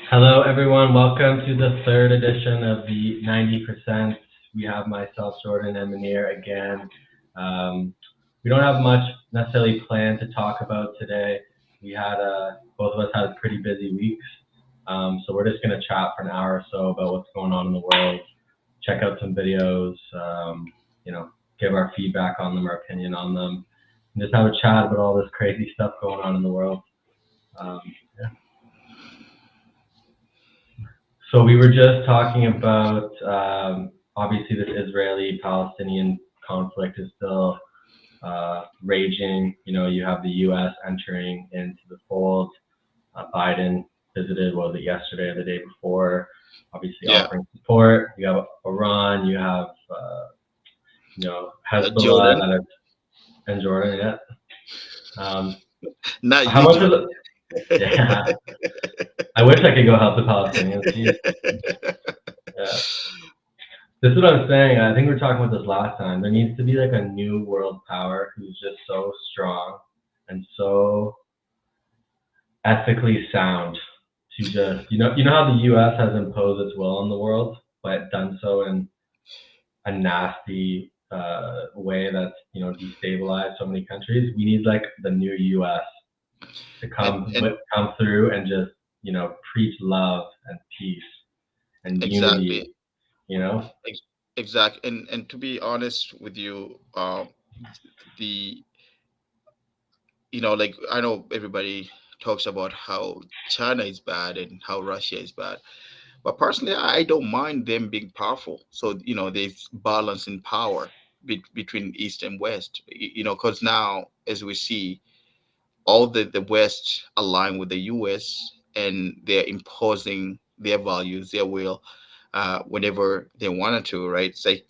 Hello, everyone. Welcome to the third edition of the 90%. We have myself, Jordan, and Munir again. Um, we don't have much necessarily planned to talk about today. Both of us had pretty busy weeks. So we're just going to chat for an hour or so about what's going on in the world, check out some videos, you know, give our feedback on them, our opinion on them, and just have a chat about all this crazy stuff going on in the world. Um, So we were just talking about obviously this Israeli-Palestinian conflict is still raging. You know, you have the U.S. entering into the fold. Biden visited, was it yesterday or the day before? Obviously Yeah, offering support. You have Iran. You have Hezbollah Jordan, and Jordan. Yeah. Um, not how you, much of Jordan. the? Yeah. I wish I could go help the Palestinians. Jeez. Yeah. This is what I'm saying. I think we were talking about this last time. There needs to be like a new world power who's just so strong and so ethically sound to just you know how the US has imposed its will on the world, but done so in a nasty way that's destabilized so many countries. We need like the new US to And come through and just preach love and peace and unity. exactly, You know, ex- exact. And to be honest with you, the like I know everybody talks about how China is bad and how Russia is bad, but personally, I don't mind them being powerful. So there's balance in power between East and West. Because now, as we see, all the West align with the US and they're imposing their values, their will, whenever they wanted to, right? It's like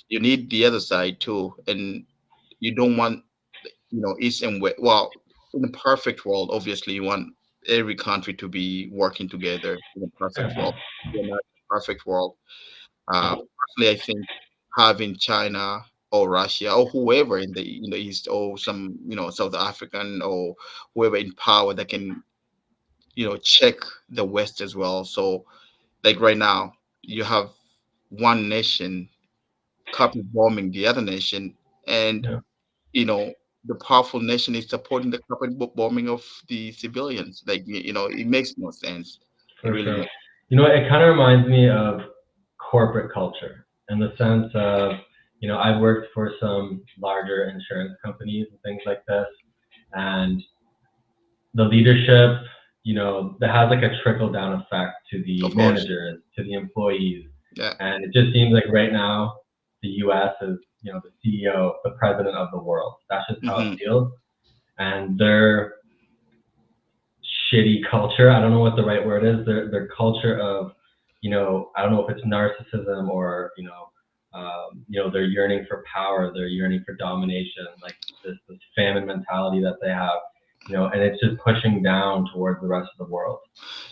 you need the other side too, and you don't want East and West. Well, in a perfect world, obviously, you want every country to be working together in a perfect world. We're not in a perfect world. Personally, I think having China or Russia or whoever in the East or some South African or whoever in power that can check the West as well. So like right now, you have one nation copy bombing the other nation, and yeah, you know the powerful nation is supporting the copy bombing of the civilians. Like it makes no sense. It for really sure. makes. You know, it kind of reminds me of corporate culture in the sense of, I've worked for some larger insurance companies and things like this, and the leadership, that has like a trickle down effect to the Of course, managers, to the employees. yeah. And it just seems like right now the US is, the CEO, the president of the world. That's just how it Hmm. feels. And their shitty culture, I don't know what the right word is, their culture of, I don't know if it's narcissism or, they're yearning for power, they're yearning for domination, like this famine mentality that they have, and it's just pushing down towards the rest of the world,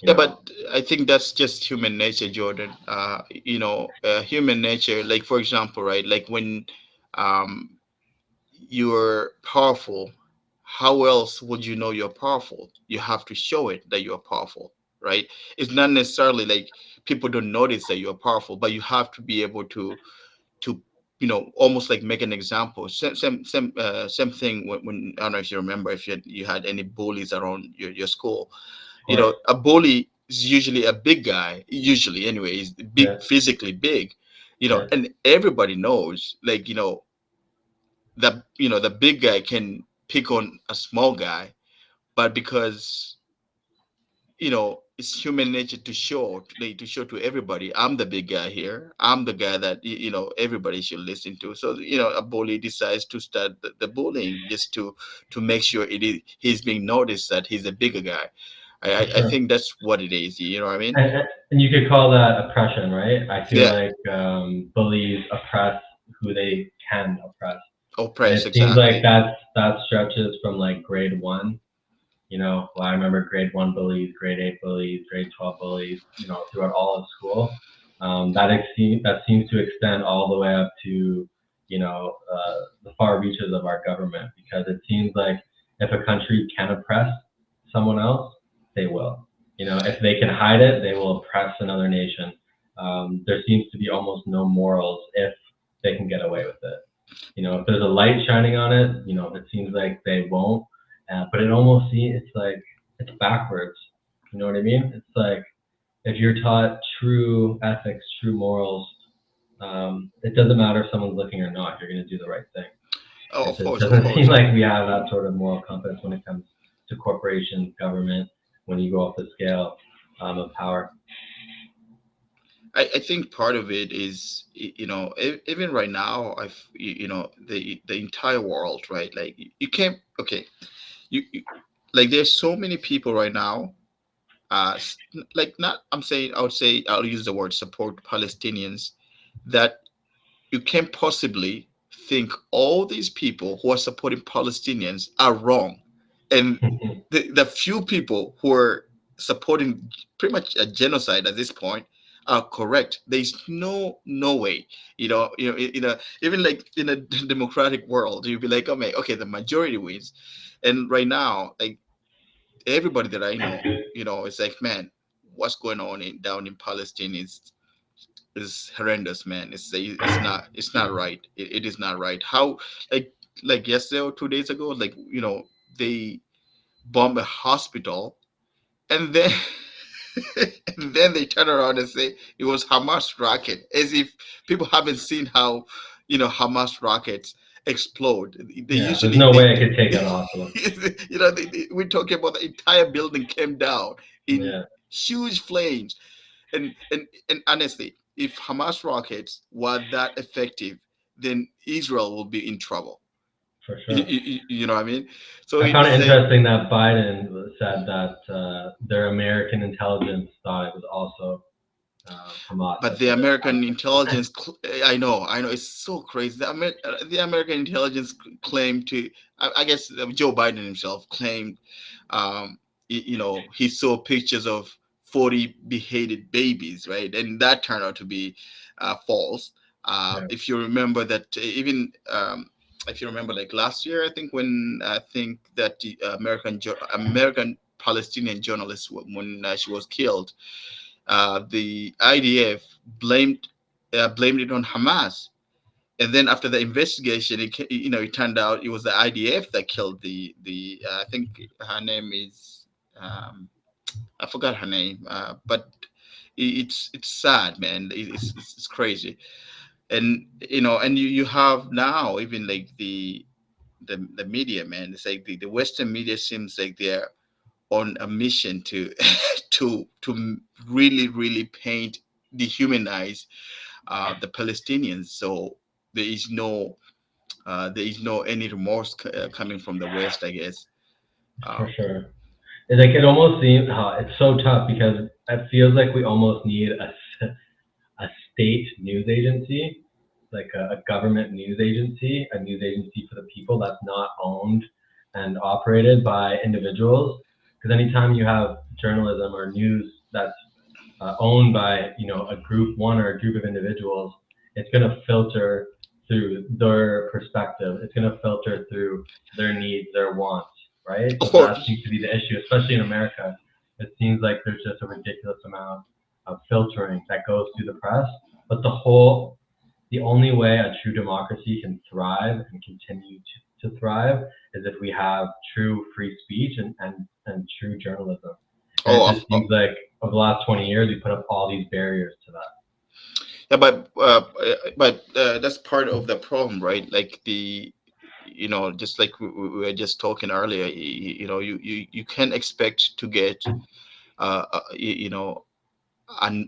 you Yeah, know. but I think that's just human nature, Jordan. Human nature. Like for example, right? Like when um, you're powerful, how else would you know you're powerful? You have to show it that you're powerful, right? It's not necessarily like people don't notice that you're powerful, but you have to be able to almost like make an example. Same thing when I don't know if you remember if you had any bullies around your school. Of course. A bully is usually a big guy, usually anyway, he's big, Yeah. physically big, Yeah. and everybody knows, like, that the big guy can pick on a small guy, but because it's human nature to show to show to everybody, I'm the big guy here, I'm the guy that everybody should listen to. So a bully decides to start the bullying just to make sure he's being noticed that he's a bigger guy. For I sure. think that's what it is. You know what I mean? And you could call that oppression, right? I feel Yeah. like bullies oppress who they can oppress. And Oppress, it seems like exactly. that stretches from like grade one. Well, I remember grade one bullies, grade eight bullies, grade 12 bullies. Throughout all of school. That seems to extend all the way up to the far reaches of our government because it seems like if a country can oppress someone else, they will. If they can hide it, they will oppress another nation. There seems to be almost no morals if they can get away with it. If there's a light shining on it, it seems like they won't. But it almost seems it's like it's backwards. You know what I mean? It's like if you're taught true ethics, true morals, it doesn't matter if someone's looking or not. You're going to do the right thing. Oh, It of just course, of doesn't seem course. like we have that sort of moral compass when it comes to corporations, government, when you go up the scale of power. I think part of it is, even right now, the entire world, right? Like you can't, okay, you like there's so many people right now, like not, I would say, I'll use the word support Palestinians, that you can't possibly think all these people who are supporting Palestinians are wrong, and the few people who are supporting pretty much a genocide at this point are correct. There's no way, even like in a democratic world, you'd be like, oh man, okay, the majority wins, and right now, like everybody that I know, it's like, man, what's going on down in Palestine is horrendous, man. It's not right. It is not right. How, like yesterday or 2 days ago, like they bomb a hospital, and then and then they turn around and say it was Hamas rocket, as if people haven't seen how Hamas rockets explode. They Yeah, there's usually no way I could take out a hospital. we're talking about the entire building came down in Yeah, huge flames, and honestly, if Hamas rockets were that effective, then Israel will be in trouble. for You, sure. you, you know what I mean? So I found it's it like, interesting that Biden said that their American intelligence thought it was also Hamas but that the did American it. intelligence, I know, it's so crazy. The American intelligence claimed to, I guess Joe Biden himself claimed, he saw pictures of 40 beheaded babies, right? And that turned out to be false. Yeah, If you remember that, even if you remember, like last year, I think when I think that the American Palestinian journalist, when she was killed, the IDF blamed blamed it on Hamas, and then after the investigation, it turned out it was the IDF that killed the I think her name is, I forgot her name, but it's sad, man. It's crazy, and and you have now even like the media, man. It's like the Western media seems like they're on a mission to to really paint, dehumanize the Palestinians. So there is no any remorse coming from the West, I guess. for Um, sure. It almost seems it's so tough because it feels like we almost need a state news agency, like a government news agency for the people that's not owned and operated by individuals. Because anytime you have journalism or news that's owned by a group one or a group of individuals, it's going to filter through their perspective. It's going to filter through their needs, their wants, right? of So that course. seems to be the issue, especially in America. It seems like there's just a ridiculous amount of filtering that goes through the press. But the only way a true democracy can thrive and continue to thrive is if we have true free speech and true journalism. And it Oh, just seems like over the last 20 years, we put up all these barriers to that. yeah, but that's part of the problem, right? Like just like we were just talking earlier, you can't expect to get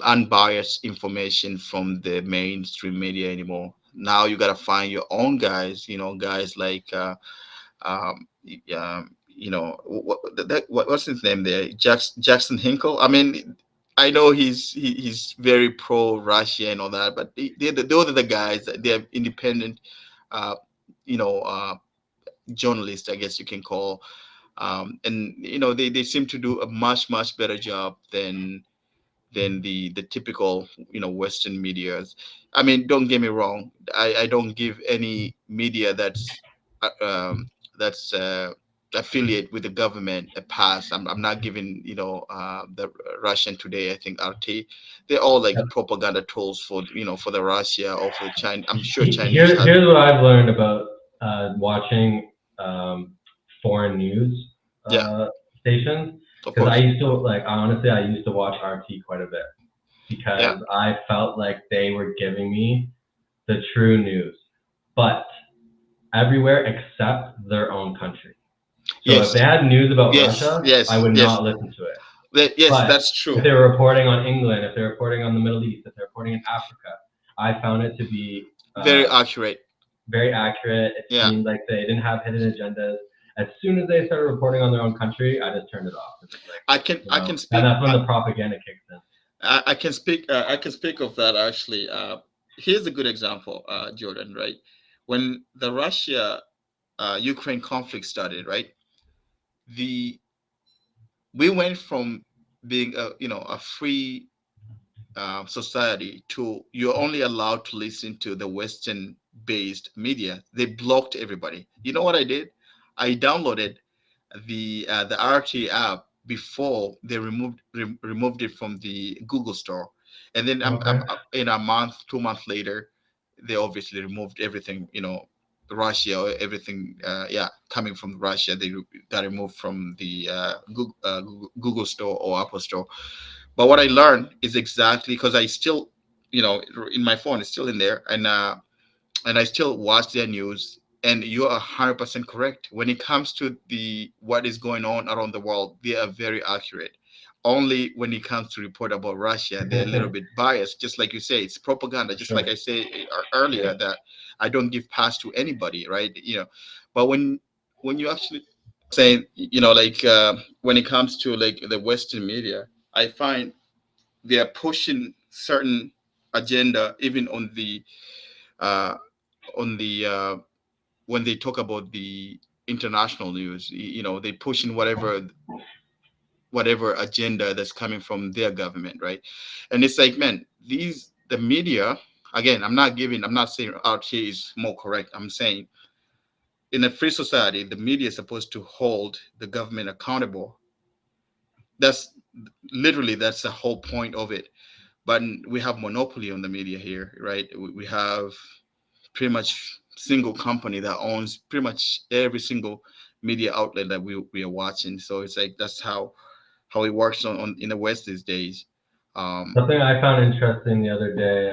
unbiased information from the mainstream media anymore. Now you got to find your own guys, guys like what's his name there, Jackson Hinkle. I mean, I know he's very pro Russia and all that, but those are the guys. They're independent, uh, you know, uh, journalists, I guess you can call, and they seem to do a much better job than the typical Western medias. I mean, don't get me wrong. I don't give any media that's uh, affiliate with the government a pass. I'm not giving the Russian Today, I think RT, they're all like Yep. propaganda tools for for the Russia or for the China. I'm sure Chinese Here, has. here's what I've learned about watching um, foreign news Yeah, uh, stations. of Because I course. used to like honestly, I used to watch RT quite a bit Yeah. because I felt like they were giving me the true news, but everywhere except their own country. So if Yes. they had news about Yes. Russia, I Yes. would Yes. not listen to it. Yes. But That's if true. they were reporting on England, if they're reporting on the Middle East, if they're reporting in Africa, I found it to be Very accurate. very accurate. It Yeah. seemed like they didn't have hidden agendas. As soon as they started reporting on their own country, I just turned it off. It's like, I can and speak. that's when the propaganda kicks in. I can speak. I can speak of that actually. Here's a good example, Jordan. Right, when the Russia Ukraine conflict started, right, the we went from being a free society to you're only allowed to listen to the Western based media. They blocked everybody. You know what I did? I downloaded the RT app before they removed it from the Google store, and then I'm Okay. in a month, 2 months later, they obviously removed everything. Russia or everything, yeah, coming from Russia, they got removed from the Google store or Apple store. But what I learned is exactly because I still, in my phone, it's still in there, and I still watch their news. And you're 100% correct. When it comes to the what is going on around the world, they are very accurate. Only when it comes to report about Russia, they're a little For bit biased. Just like you say, it's propaganda. Just like sure. I say Yeah. earlier that I don't give pass to anybody, right? But when you actually saying, like when it comes to like the Western media, I find they are pushing certain agenda even uh, on the when they talk about the international news. They pushing whatever agenda that's coming from their government, right? And it's like, man, the media, again, I'm not saying out here is more correct. I'm saying in a free society the media is supposed to hold the government accountable. That's that's the whole point of it. But we have monopoly on the media here, right? We have pretty much single company that owns pretty much every single media outlet that we are watching. So it's like that's how it works on in the West these days. Um, Something I found interesting the other day,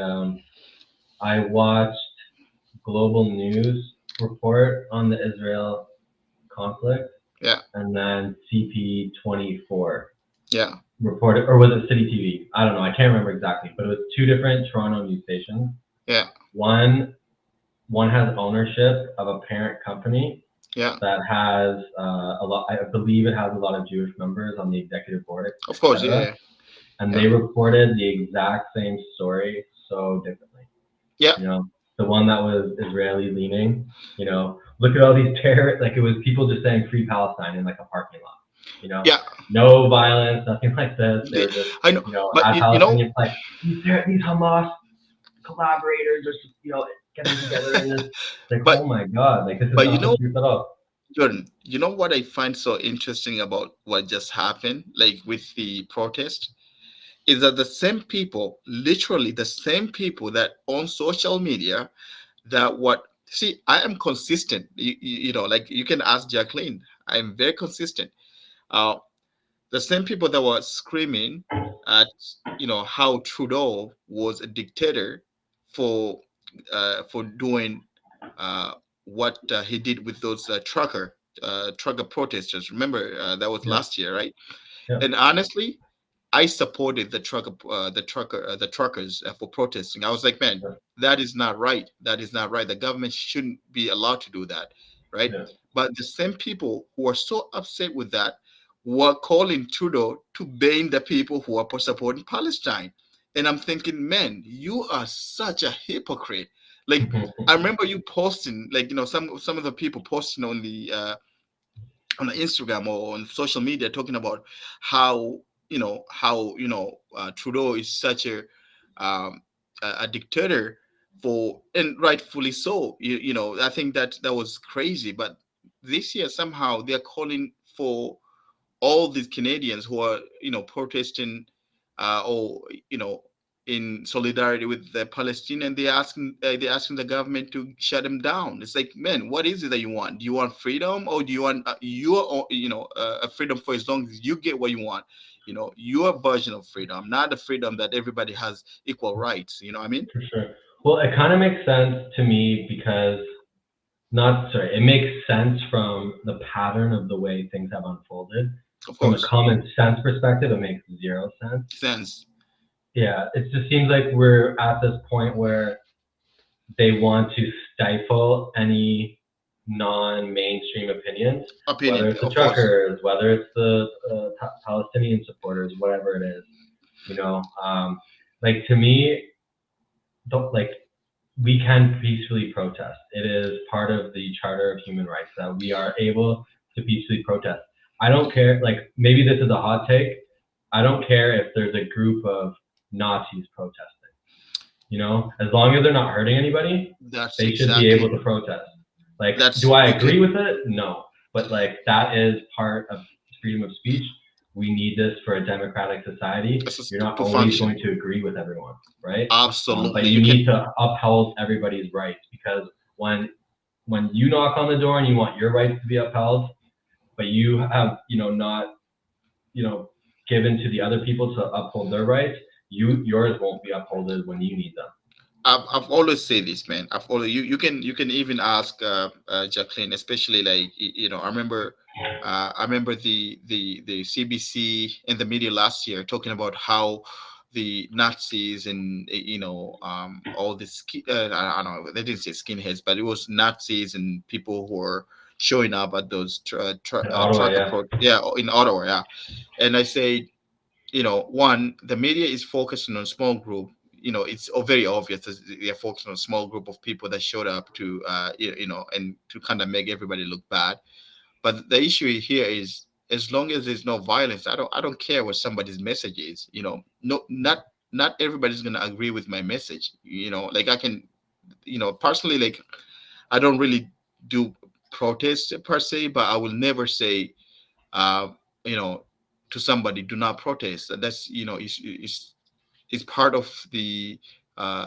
I watched global news report on the Israel conflict, yeah, and then CP24 yeah, reported, or was it City TV? I don't know. I can't remember exactly, but it was two different Toronto news stations. yeah, One one has ownership of a parent company yeah. that has a lot. I believe it has a lot of Jewish members on the executive board, Of course, etc. yeah, And yeah, they reported the exact same story so differently. yeah, You know, the one that was Israeli leaning. Look at all these terrorists. Like it was people just saying "Free Palestine" in like a parking lot. You know, yeah. no violence, nothing like this. They They, were just, I know, but as you know, Palestinians, like these Hamas collaborators are, getting together in this. Like, but oh my God, like this is but not the truth at all. Jordan, you know what I find so interesting about what just happened, like with the protest, is that the same people, literally the same people that on social media, that what see, I am consistent. Like you can ask Jacqueline, I am very consistent. Uh, the same people that were screaming at how Trudeau was a dictator for doing uh, what he did with those trucker protesters. Remember that was Yeah, last year, right? yeah, And honestly, I supported the truckers for protesting. I was like, man, yeah, that is not right. That is not right. The government shouldn't be allowed to do that, right? yeah. But the same people who are so upset with that were calling Trudeau to ban the people who are supporting Palestine. And I'm thinking, man, you are such a hypocrite. Like, I remember you posting, like, some of the people posting on the Instagram or on social media talking about how Trudeau is such um, a dictator, and rightfully so. I think that was crazy, but this year somehow they're calling for all these Canadians who are, protesting, or in solidarity with the Palestinian. They're asking the government to shut them down. It's like, man, what is it that you want? Do you want freedom, or do you want a freedom for as long as you get what you want? Your version of freedom, not the freedom that everybody has equal rights. You know what I mean? For sure. Well, it kind of makes sense to me because not sorry, it makes sense from the pattern of the way things have unfolded. Of From a course, common sense perspective, it makes zero sense. sense, Yeah, it just seems like we're at this point where they want to stifle any non-mainstream opinions, whether opinion, it's the of course, truckers, whether it's the Palestinian supporters, whatever it is. You know, like to me, don't like we can peacefully protest. It is part of the Charter of Human Rights that we are able to peacefully protest. I don't care, like, maybe this is a hot take. I don't care if there's a group of Nazis protesting. As long as they're not hurting anybody, that's they should be able exactly to protest. Like, do that's I you agree can with it? No. But, like, that is part of freedom of speech. We need this for a democratic society. You're not to always function. going to agree with everyone, right? But Absolutely, you you can. need to uphold everybody's rights because when you knock on the door and you want your rights to be upheld, but you have not you know given to the other people to uphold their rights, yours won't be upheld when you need them. I've always said this, man. I've always you can even ask Jacqueline, especially like I remember the CBC and the media last year talking about how the Nazis and all the I don't know, they didn't say skinheads, but it was Nazis and people who were showing up at those In Ottawa, trucker yeah, yeah, in Ottawa, yeah. And I say, one, the media is focusing on small group. It's very obvious that they're focusing on a small group of people that showed up to, and to kind of make everybody look bad. But the issue here is, as long as there's no violence, I don't care what somebody's message is. No, not everybody's gonna agree with my message. Like I can, personally, like I don't really do protests per se, but I will never say, uh, you know, to somebody, do not protest. That's, is part of the uh,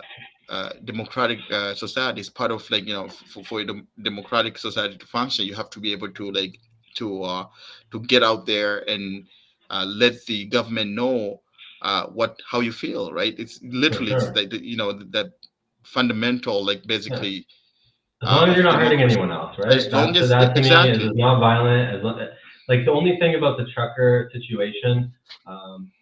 democratic society. It's part of, like, for the democratic society to function, you have to be able to, like, to uh, to get out there and let the government know what how you feel. Right? It's for literally, it's sure. like the fundamental, like, Yeah. basically As long as of you're not hurting democracy. anyone else, right? As long as That to me is exactly, not violent. Like the only thing about the trucker situation, um,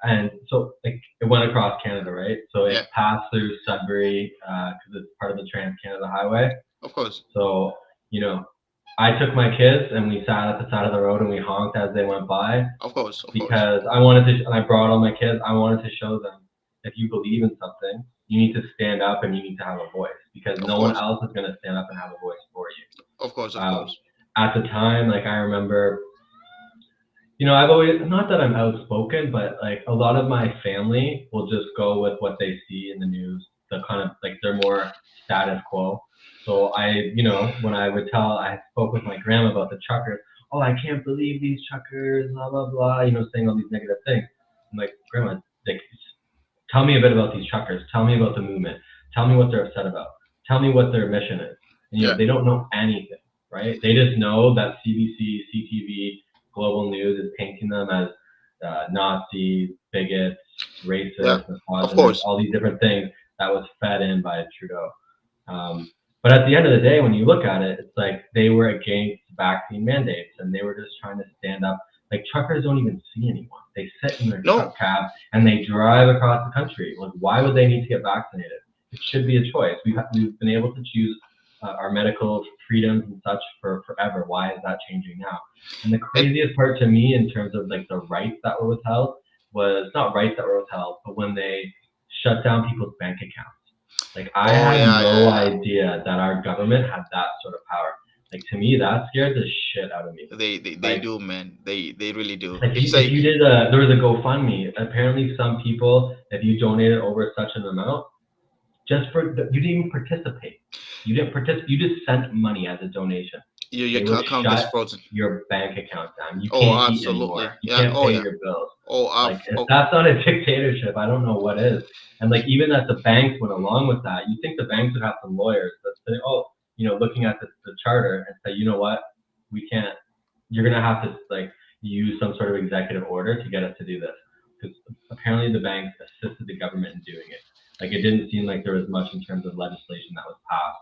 and so like it went across Canada, right? So it yeah, passed through Sudbury because it's part of the Trans Canada Highway. of course, So you know, I took my kids and we sat at the side of the road and we honked as they went by of course, of course, because I wanted to, and I brought all my kids. I wanted to show them if you believe in something, you need to stand up and you need to have a voice because of no one course, else is going to stand up and have a voice for you. of course, of Um, course. at the time, like I remember, I've always, not that I'm outspoken, but like a lot of my family will just go with what they see in the news. The kind of like they're more status quo. So when I spoke with my grandma about the truckers. Oh, I can't believe these truckers, blah blah blah. Saying all these negative things. I'm like, grandma, like, tell me a bit about these truckers. Tell me about the movement. Tell me what they're upset about. Tell me what their mission is. And Yeah, they don't know anything, right? They just know that CBC, CTV, Global News is painting them as Nazis, bigots, yeah, racist, of misogynist, course. all these different things that was fed in by Trudeau. But at the end of the day, when you look at it, it's like they were against vaccine mandates and they were just trying to stand up. Like truckers don't even see anyone. They sit in their No, truck cab and they drive across the country. Like, why would they need to get vaccinated? It should be a choice. We've been able to choose our medical freedoms and such for forever. Why is that changing now? And the and craziest part to me, in terms of like the rights that were withheld, was not rights that were withheld, but when they shut down people's bank accounts. Like I oh had yeah, yeah, no yeah. idea that our government had that sort of power. Like to me, that scared the shit out of me. They Like do, man. They really do. if you It's if like, you did there was a GoFundMe. Apparently, some people, if you donated over such an amount, you didn't even participate. You didn't participate. You just sent money as a donation. Your They would account gets shut frozen. your bank account down. You Oh, can't eat anymore. absolutely. You Yeah. can't Oh, pay yeah. your bills. Oh, Like if oh, that's not a dictatorship, I don't know what is. And like even that the banks went along with that, you think the banks would have some lawyers that say, oh, looking at the charter and say, you know what, we can't. You're gonna have to like use some sort of executive order to get us to do this because apparently the banks assisted the government in doing it. Like it didn't seem like there was much in terms of legislation that was passed.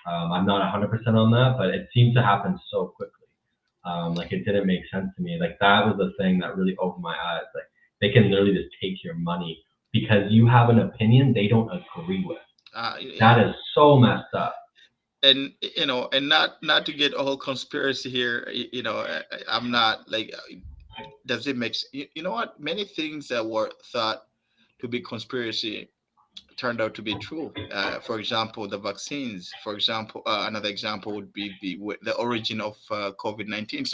I'm not 100% on that, but it seemed to happen so quickly. Like it didn't make sense to me. Like that was the thing that really opened my eyes. Like they can literally just take your money because you have an opinion they don't agree with. yeah. That is so messed up. And and not to get all conspiracy here. I'm not like. Does it make? You know what? Many things that were thought to be conspiracy turned out to be true. For example, the vaccines. For example, another example would be the origin of COVID-19.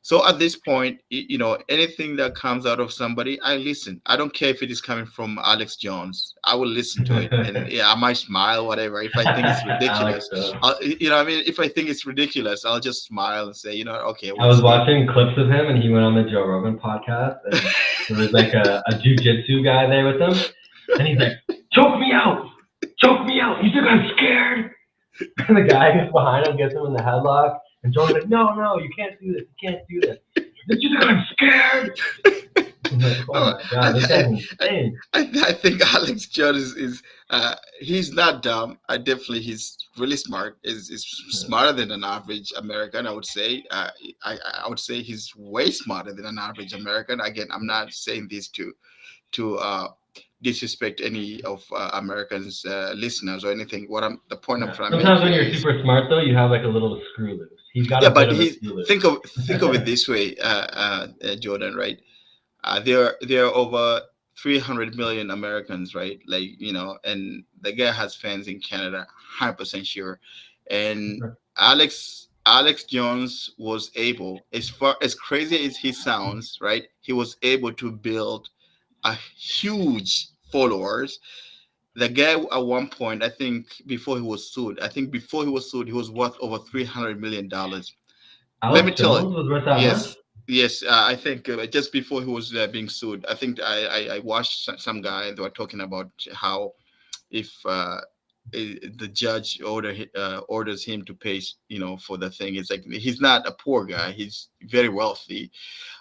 So at this point, anything that comes out of somebody, I listen. I don't care if it is coming from Alex Jones. I will listen to it, and yeah, I might smile, whatever. If I think it's Alex, ridiculous, I mean, if I think it's ridiculous, I'll just smile and say, okay, I we'll was see. watching clips of him and he went on the Joe Rogan podcast and there was like a jujitsu guy there with him and he's like, choke me out! Choke me out! You think I'm scared? And the guy who's behind him gets him in the headlock and Joe's like, no, no, you can't do this. You can't do this. Did you think I'm scared? I'm like, oh Oh, my I, god, this guy's I, I, insane. I think Alex Jones he's not dumb. I definitely he's really smart. Is smarter than an average American. I would say. I would say he's way smarter than an average American. Again, I'm not saying this to disrespect any of Americans listeners or anything. The point I'm Yeah. trying to make Sometimes when here you're is super smart though, you have like a little screw loose. He's got yeah, a bit but of a he screw think of it loose. this way, Jordan, right? There are over 300 million Americans, right? Like and the guy has fans in Canada, 100% sure. And Alex Jones was able, as far as crazy as he sounds, right? He was able to build a huge followers. The guy at one point, I think before he was sued, he was worth over $300 million. Let me Alex tell it. Jones was worth that much? Yes, yes. I think just before he was being sued, I think I watched some guy. They were talking about how if the judge orders him to pay, for the thing, it's like he's not a poor guy. He's very wealthy.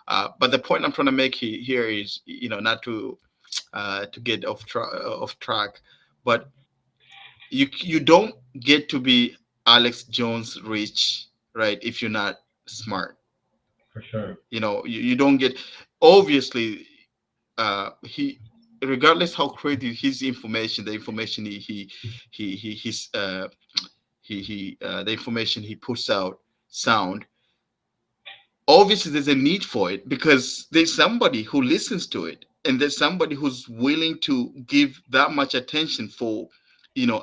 But the point I'm trying to make here is, not to get off track, but you don't get to be Alex Jones rich, right? If you're not smart. For sure. You don't get, obviously, he, regardless how crazy his information, the information he he's he the information he puts out sound, obviously there's a need for it because there's somebody who listens to it, and there's somebody who's willing to give that much attention for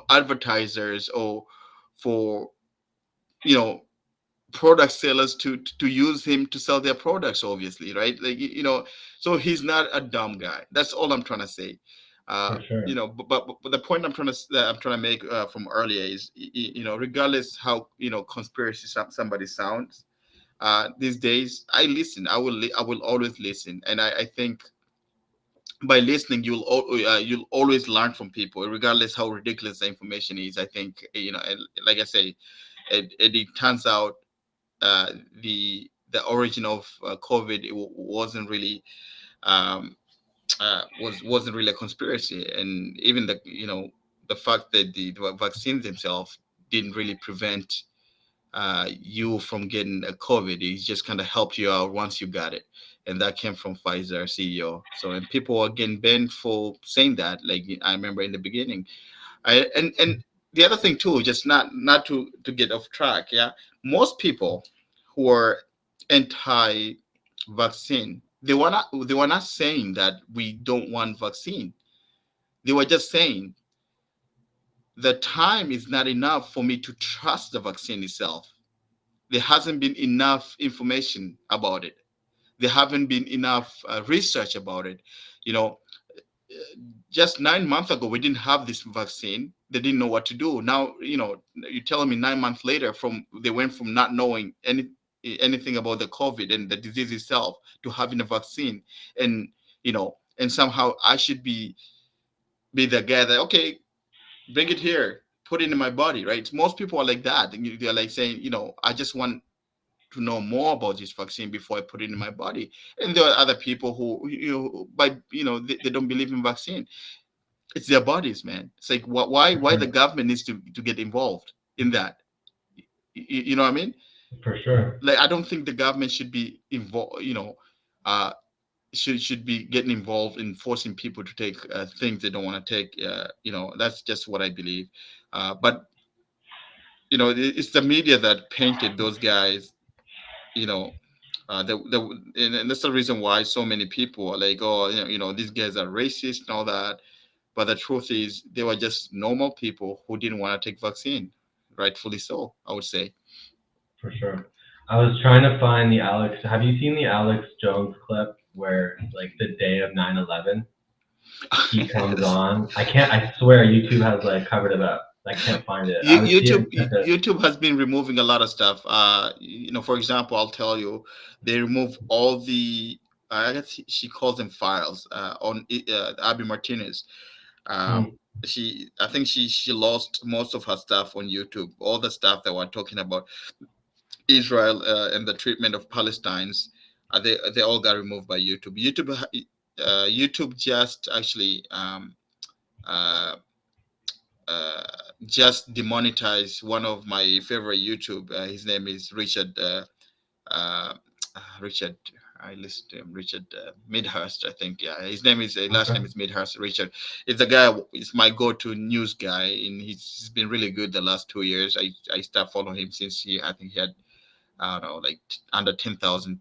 advertisers, or for you know product sellers to use him to sell their products, obviously, right? Like, so he's not a dumb guy. That's all I'm trying to say. For sure. But the point I'm trying to make from earlier is, regardless how conspiracy somebody sounds, these days I listen. I will always listen, and I think by listening you'll always learn from people, regardless how ridiculous the information is. I think, and like I say, it turns out uh, the origin of COVID, wasn't really um, wasn't really a conspiracy, and even the fact that the vaccines themselves didn't really prevent you from getting a COVID. It just kind of helped you out once you got it, and that came from Pfizer CEO. So, and people are getting banned for saying that. Like, I remember in the beginning, and the other thing too, just not to get off track. Yeah, most people who are anti-vaccine, they were not saying that we don't want vaccine. They were just saying the time is not enough for me to trust the vaccine itself. There hasn't been enough information about it. There haven't been enough research about it. You know, just 9 months ago, we didn't have this vaccine. they didn't know what to do. Now, you're telling me 9 months later, from they went from not knowing anything about the COVID and the disease itself to having a vaccine, and and somehow I should be the guy that, okay, bring it here, put it in my body, right? Most people are like that, and they're like saying, I just want to know more about this vaccine before I put it in my body. And there are other people who, by they don't believe in vaccine. It's their bodies, man. It's like, why For why the sure. government needs to get involved in that? You know what I mean? For sure. Like, I don't think the government should be involved. Uh, should be getting involved in forcing people to take things they don't want to take. That's just what I believe. But it's the media that painted those guys. You know, and that's the reason why so many people are like, oh, these guys are racist and all that. But the truth is, they were just normal people who didn't want to take vaccine, rightfully so, I would say. For sure. I was trying to find the Alex. Have you seen the Alex Jones clip where, like, the day of 9/11, he comes on? I can't. I swear, YouTube has like covered it up. I can't find it. I was seeing such a. YouTube has been removing a lot of stuff. For example, I'll tell you, they remove all the, I guess she calls them files, on Abby Martinez. Um, Hmm, I think she lost most of her stuff on YouTube. All the stuff that we're talking about Israel, and the treatment of Palestinians, they all got removed by YouTube. YouTube just actually, uh, uh, just demonetized one of my favorite YouTube. His name is Richard. Uh, Richard. I listened to him. Richard Midhurst, I think. Yeah, his name is last okay. name is Midhurst. Richard. It's the guy. It's my go-to news guy, and he's been really good the last 2 years. I started following him since I think he had, I don't know, like under 10,000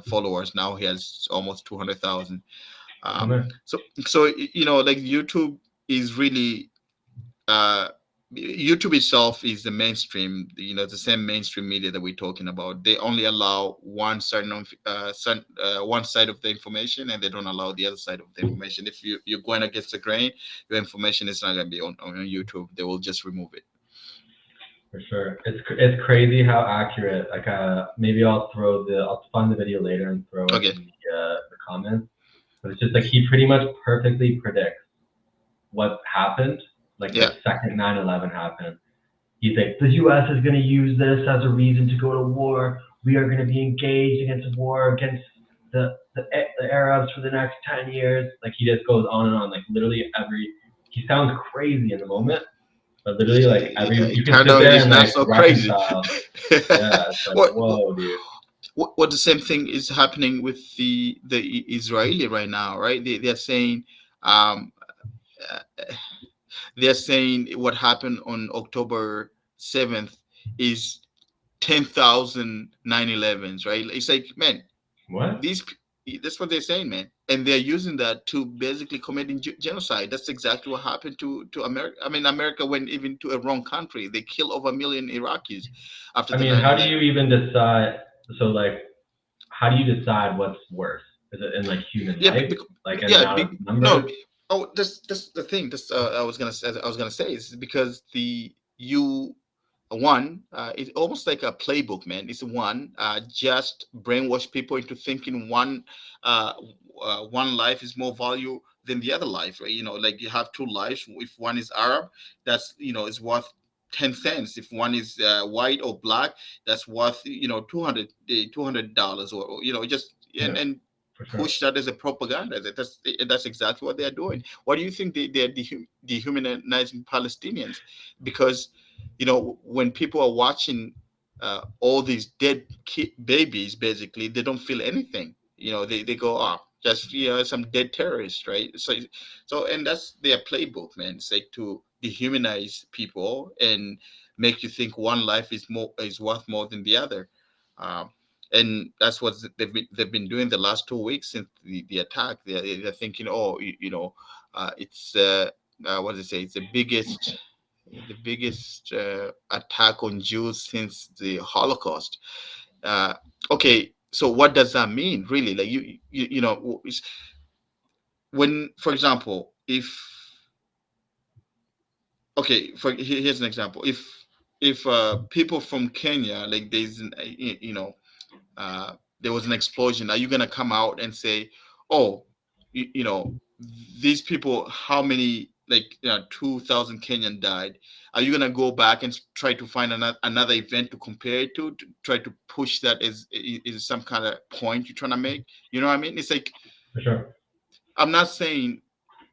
followers. Now he has almost 200,000. Oh, Um, nice. so like YouTube is really, uh, YouTube itself is the mainstream. The same mainstream media that we're talking about. They only allow one side of the information, and they don't allow the other side of the information. If you're going against the grain, your information is not going to be on YouTube. They will just remove it. For sure. It's crazy how accurate. Like, maybe I'll find the video later and throw it Okay. in the comments. But it's just like he pretty much perfectly predicts what happened. Like the Yeah. second 9/11 happened, he's like, the U.S. is going to use this as a reason to go to war. We are going to be engaged against war against the Arabs for the next 10 years. Like, he just goes on and on. Like, literally he sounds crazy in the moment, but literally, like, you It can turned sit out there he's and not like so crazy. reconcile. Yeah, it's like, what, whoa, dude. what the same thing is happening with the Israeli right now, right? They're saying, um, uh, they're saying what happened on October 7th is 10,000 9/11s, right? It's like, man, What? these that's what they're saying, man, and they're using that to basically committing genocide. That's exactly what happened to America. I mean, America went even to a wrong country. They killed over a million Iraqis after I the mean, how do 9/11. you even decide? So, like, how do you decide what's worse? Is it in like human Yeah, life, like an yeah, amount of no. numbers? Oh, that's the thing. This I was gonna say is because the you one, it's almost like a playbook, man. It's one, just brainwash people into thinking uh, one life is more value than the other life, right? Like, you have two lives. If one is Arab, that's, is worth 10 cents. If one is white or black, that's worth, $200, or, just, and Yeah, and for sure. push that as a propaganda. That's exactly what they're doing. Why do you think they're dehumanizing Palestinians? Because, when people are watching all these dead babies, basically they don't feel anything. They go, oh, just, some dead terrorists, right? So and that's their playbook, man. It's like to dehumanize people and make you think one life is worth more than the other. um, and that's what they've been doing the last 2 weeks since the attack. They're thinking, oh, it's what does it say? It's the biggest attack on Jews since the Holocaust. Uh, okay, so what does that mean, really? Like, when, for example, if, okay, here's an example. If people from Kenya, like you know, uh, there was an explosion, are you gonna come out and say, oh, you know, these people, how many, like, 2,000 Kenyan died? Are you gonna go back and try to find another event to compare it to try to push that as is some kind of point you're trying to make? You know what I mean? It's like, For sure. I'm not saying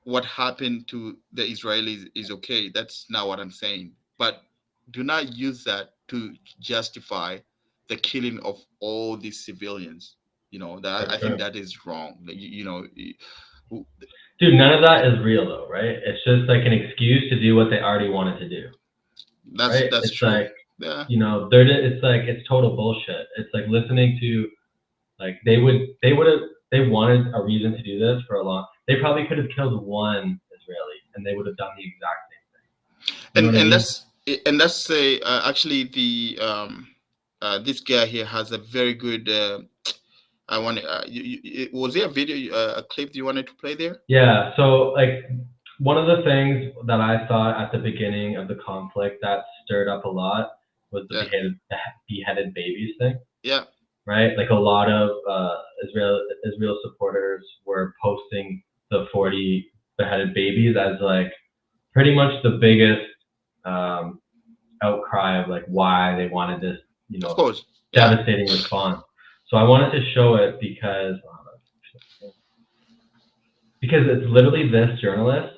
what happened to the Israelis is okay. That's not what I'm saying. But do not use that to justify the killing of all these civilians. For That I think sure. that is wrong. Like, Dude, none of that is real though, right? It's just like an excuse to do what they already wanted to do, right? that's It's true. like, Yeah, it's like it's total bullshit. It's like listening to like they wanted a reason to do this for a long. They probably could have killed one Israeli and they would have done the exact same thing. You know and what I and mean? that's and that's say actually the this guy here has a very good. I want. Was there a video, a clip you wanted to play there? Yeah. So like one of the things that I saw at the beginning of the conflict that stirred up a lot was Yeah, the beheaded babies thing, yeah, right? Like a lot of Israel supporters were posting the 40 beheaded babies as like pretty much the biggest um, outcry of like why they wanted this, of course. Yeah, devastating response. So I wanted to show it because it's literally this journalist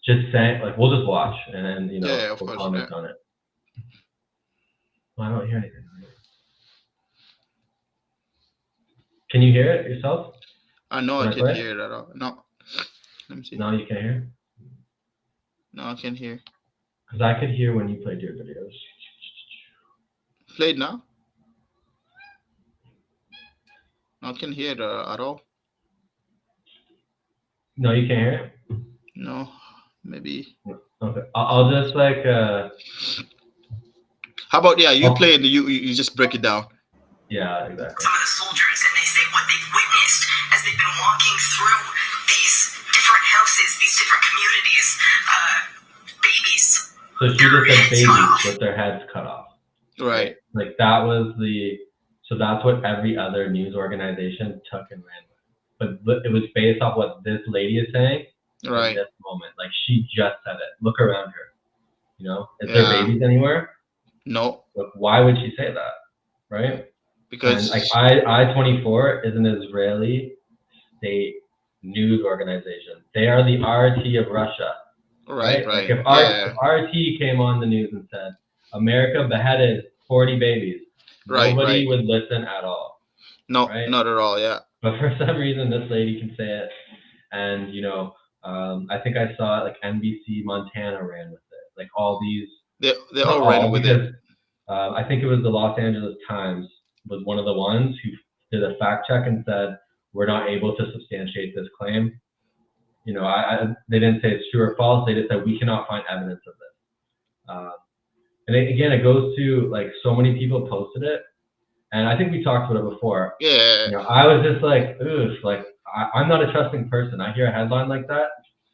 just saying like we'll just watch and then yeah, of we'll course. comment Yeah. on it. Well, I don't hear anything. Can you hear it yourself I know I when I can play it? hear it at all. No, let me see. No, you can't hear. No, I can hear. Because I could hear when you played your videos. Play it now. No, I can hear it at all. No, you can't hear No, maybe. it. Okay, I'll just like How about, yeah? You I'll, play and you just break it down. yeah, exactly. Some of the soldiers, and they say what they've witnessed as they've been walking through these different houses, these different communities. Babies, So she their just said heads cut babies off. with their heads cut off, right? Right, Like that was so that's what every other news organization took and ran with. But it was based off what this lady is saying in right. this moment. Like she just said it. Look around her. Is there Yeah. babies anywhere? No, Like, why would she say that, right? And like because I-24 is an Israeli state news organization. They are the RT of Russia, right, right? Like right. if Yeah, RT came on the news and said America beheaded 40 babies, right, nobody right. would listen at all, No, right? not at all. Yeah, But for some reason, this lady can say it, and I think I saw it like NBC Montana ran with it, like all these, they not all ran all with it. because I think it was the Los Angeles Times was one of the ones who did a fact check and said we're not able to substantiate this claim. They didn't say it's true or false. They just said we cannot find evidence of this. Again, it goes to like so many people posted it, and I think we talked about it before. Yeah. I was just like, oof, like I'm not a trusting person. I hear a headline like that.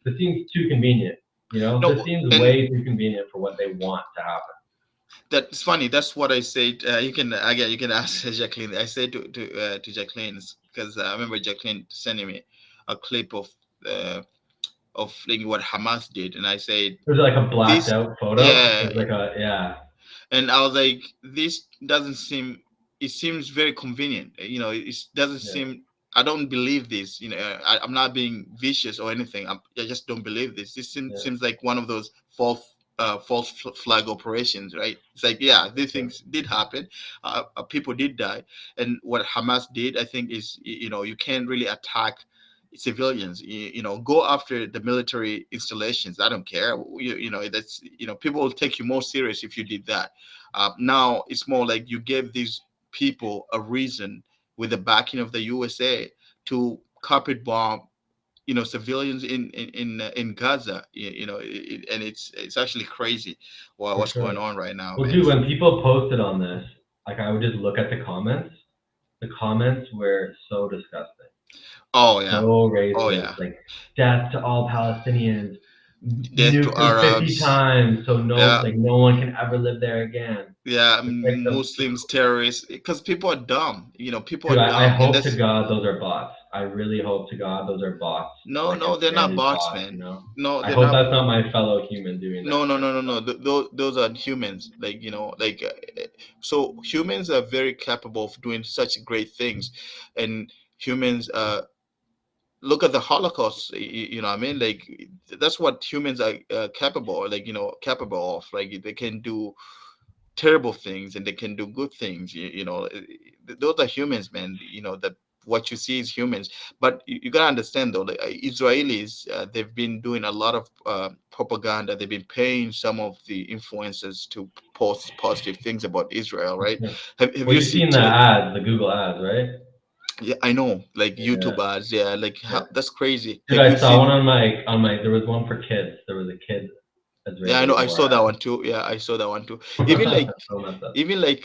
This seems too convenient. This No, seems and way too convenient for what they want to happen. that's funny. That's what I said. You can again. You can ask Jacqueline. I said to Jacqueline, because I remember Jacqueline sending me a clip uh, of like what Hamas did, and I said It was like a blacked this. out photo. It Yeah, was like a yeah, and I was like, this doesn't seem. It seems very convenient. It doesn't yeah, seem. I don't believe this. I'm not being vicious or anything. I just don't believe this. This yeah, seems like one of those flag operations, right? It's like, yeah, for these sure, things did happen. People did die, and what Hamas did, I think, is you can't really attack civilians. Go after the military installations. I don't care. That's people will take you more serious if you did that. Now it's more like you gave these people a reason with the backing of the USA to carpet bomb civilians in Gaza. And it's actually crazy for what's going sure. on right now, Well, man. dude, when people posted on this, like I would just look at the comments. The comments were so disgusting, Oh yeah, so oh racist, yeah. like death to all Palestinians. death to Nuke them 50 Arabs. times so Yeah, no one can ever live there again. yeah, It's like the Muslims, terrorists, because people are dumb. People dude. are I dumb, and hope to that's God those are bots. I really hope to God those are bots, no, like no, they're not Israeli bots, bots. man. You know, No, I they're hope not. that's not my fellow human doing No, that no, kind no, of no, stuff. no. Those are humans. So humans are very capable of doing such great things, and humans look at the Holocaust. You know what I mean? Like that's what humans are capable, capable of. Like they can do terrible things and they can do good things. Those are humans, man. That what you see is humans. But you gotta understand though, like Israelis, they've been doing a lot of propaganda. They've been paying some of the influencers to post positive things about Israel, For right? sure. Have Well, you you've seen seen the ads, the Google ads, right? Yeah, I know, like Yeah, YouTube ads. Yeah, like yeah. that's crazy. Dude, Have you I saw one seen? on my. There was one for kids. There was a kid Yeah, I know. Israeli I war saw that ad. one too. Yeah, I saw that one too. Even like, So messed up. even like,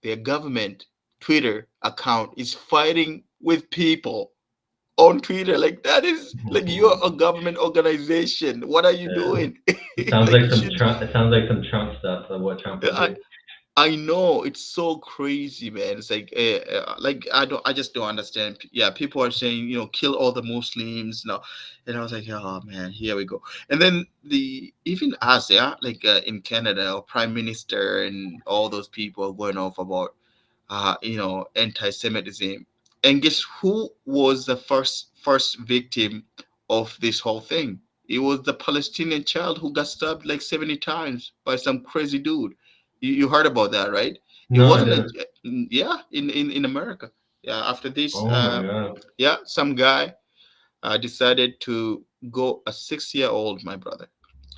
their government Twitter account is fighting with people on Twitter. Like that is like you're a government organization. What are you Yeah. doing? It sounds Like like you some should. Trump. It sounds like some Trump stuff of what Trump would I, do. I know it's so crazy, man. It's like I just don't understand. Yeah, people are saying, kill all the Muslims now, and I was like, oh man, here we go. And then the even us, yeah, like in Canada, our prime minister and all those people are going off about anti-Semitism. And guess who was the first victim of this whole thing? It was the Palestinian child who got stabbed like 70 times by some crazy dude. You heard about that, right? It No, I wasn't a didn't. yeah, in America. Yeah, after this, Oh my god. yeah, some guy decided to go a 6-year old, my brother.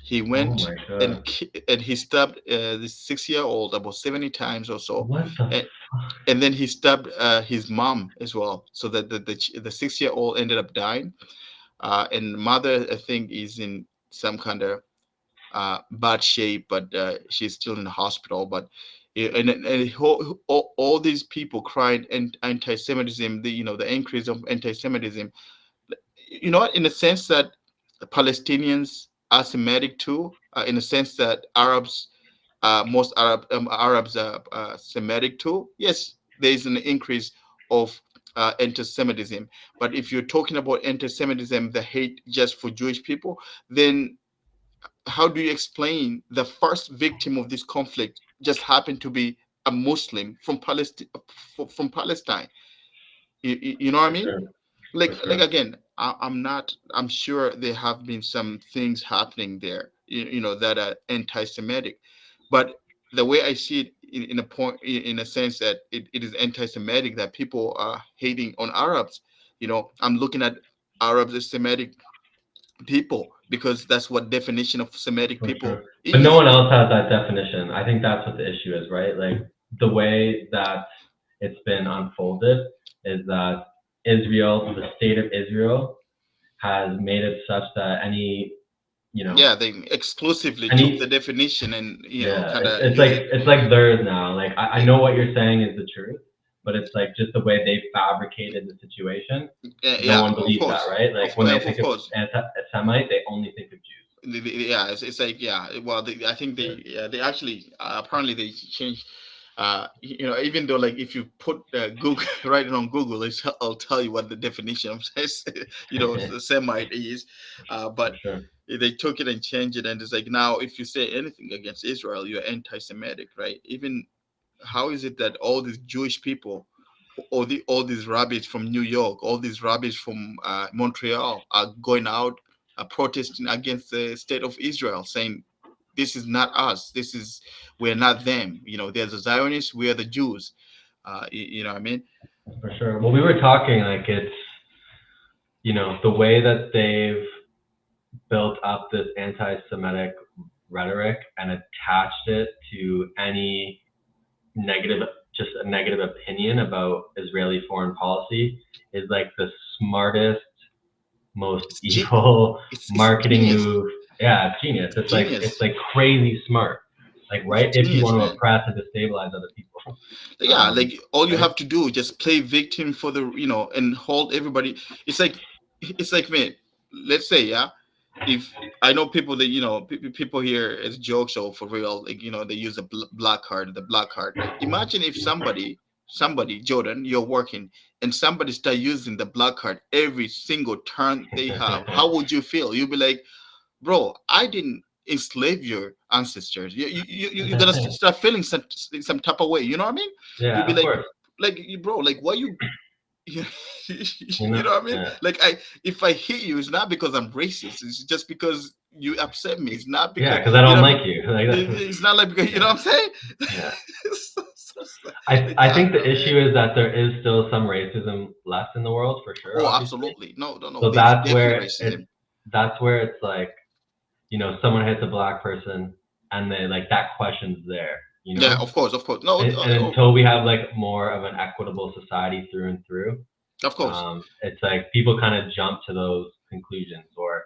He Oh went my god. and he stabbed this 6-year old about 70 times or so, What the and fuck? and then he stabbed his mom as well, so that the 6-year old ended up dying. And mother, I think, is in some kind of bad shape, but she's still in the hospital. But all these people crying and anti-Semitism, the increase of anti-Semitism. You know what? In the sense that Palestinians are Semitic too, in the sense that most Arabs are Semitic too. Yes, there is an increase of anti-Semitism. But if you're talking about anti-Semitism, the hate just for Jewish people, then how do you explain the first victim of this conflict just happened to be a Muslim from Palestine? From Palestine, you know what I For mean? sure. like For like sure. again, I'm sure there have been some things happening there, that are anti-Semitic, but the way I see it, in a point, in a sense that it is anti-Semitic, that people are hating on Arabs. I'm looking at Arabs as Semitic people because that's what definition of Semitic For people sure. But no is. one else has that definition. I think that's what the issue is, right? Like the way that it's been unfolded is that Israel, the state of Israel, has made it such that you know, Yeah, they exclusively took the any definition and yeah, kind of it's use like it. theirs now. Like I Yeah, know what you're saying is the truth, but it's like just the way they fabricated the situation. yeah, No yeah, one of believes that, course, right? Like when they of think of course. anti-Semite, they only think of Jews. Yeah, it's like, yeah, well, I think Yeah, they actually, apparently they changed, even though, like, if you put Google write it on Google, I'll tell you what the definition of Semite is. for But sure, they took it and changed it, and it's like, now if you say anything against Israel, you're anti-Semitic, right? Even how is it that all these Jewish people, all these rabbis from New York, all these rabbis from Montreal are going out protesting against the state of Israel, saying this is not us. We're not them. They're the Zionists. We are the Jews. You know what I mean? for sure. Well, we were talking like it's the way that they've built up this anti-Semitic rhetoric and attached it to any negative, just a negative opinion about Israeli foreign policy is like the smartest, most It's evil it's marketing genius. move. Yeah, it's genius. It's It's genius. like crazy smart. Like It's right if you genius, want to man. oppress and destabilize other people. Yeah, like all you Right? have to do just play victim for the and hold everybody. It's like man. let's say, yeah, if I know people that people here as jokes or for real, like they use a black card, right? Imagine if somebody, Jordan, you're working and somebody start using the black card every single turn they have. How would you feel? You'd be like, bro, I didn't enslave your ancestors. You're gonna start feeling some type of way. You know what I mean? You'll Yeah, be of course. like bro, like why you you, You you know, know what I mean? yeah, Like if I hit you, it's not because I'm racist. It's just because you upset me. It's not yeah, because because I you don't know what I like mean. you. Like that. It's not like because you know Yeah, what I'm saying. yeah. It's I I think don't the know, man. issue is that there is still some racism left in the world for sure, Oh, obviously. absolutely. No, no, no. So There's definitely racism. that's where it's like, someone hits a black person and they like that question's there, Yeah, of course, of course. No, and until we have like more of an equitable society through and through, of course. it's like people kind of jump to those conclusions, or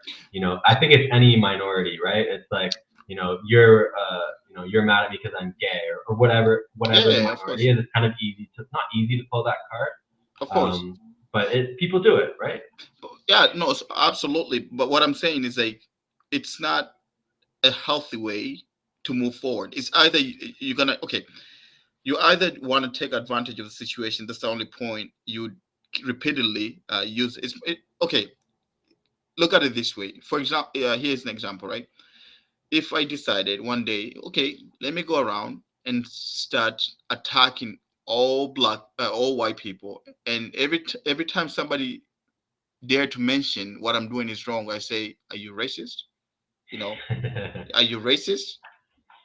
I think it's any minority, right? It's like you're mad at me because I'm gay, or whatever the Yeah, of minority course, is. It's kind of not easy to pull that card, of course. but people do it, right? Yeah, no, absolutely. But what I'm saying is like, it's not a healthy way to move forward. It's either you're gonna okay, you either want to take advantage of the situation. That's the only point you repeatedly use. Okay. Look at it this way. For example, here's an example, right? If I decided one day, okay, let me go around and start attacking all white people, and every time somebody dare to mention what I'm doing is wrong, I say, "Are you racist? You know, are you racist?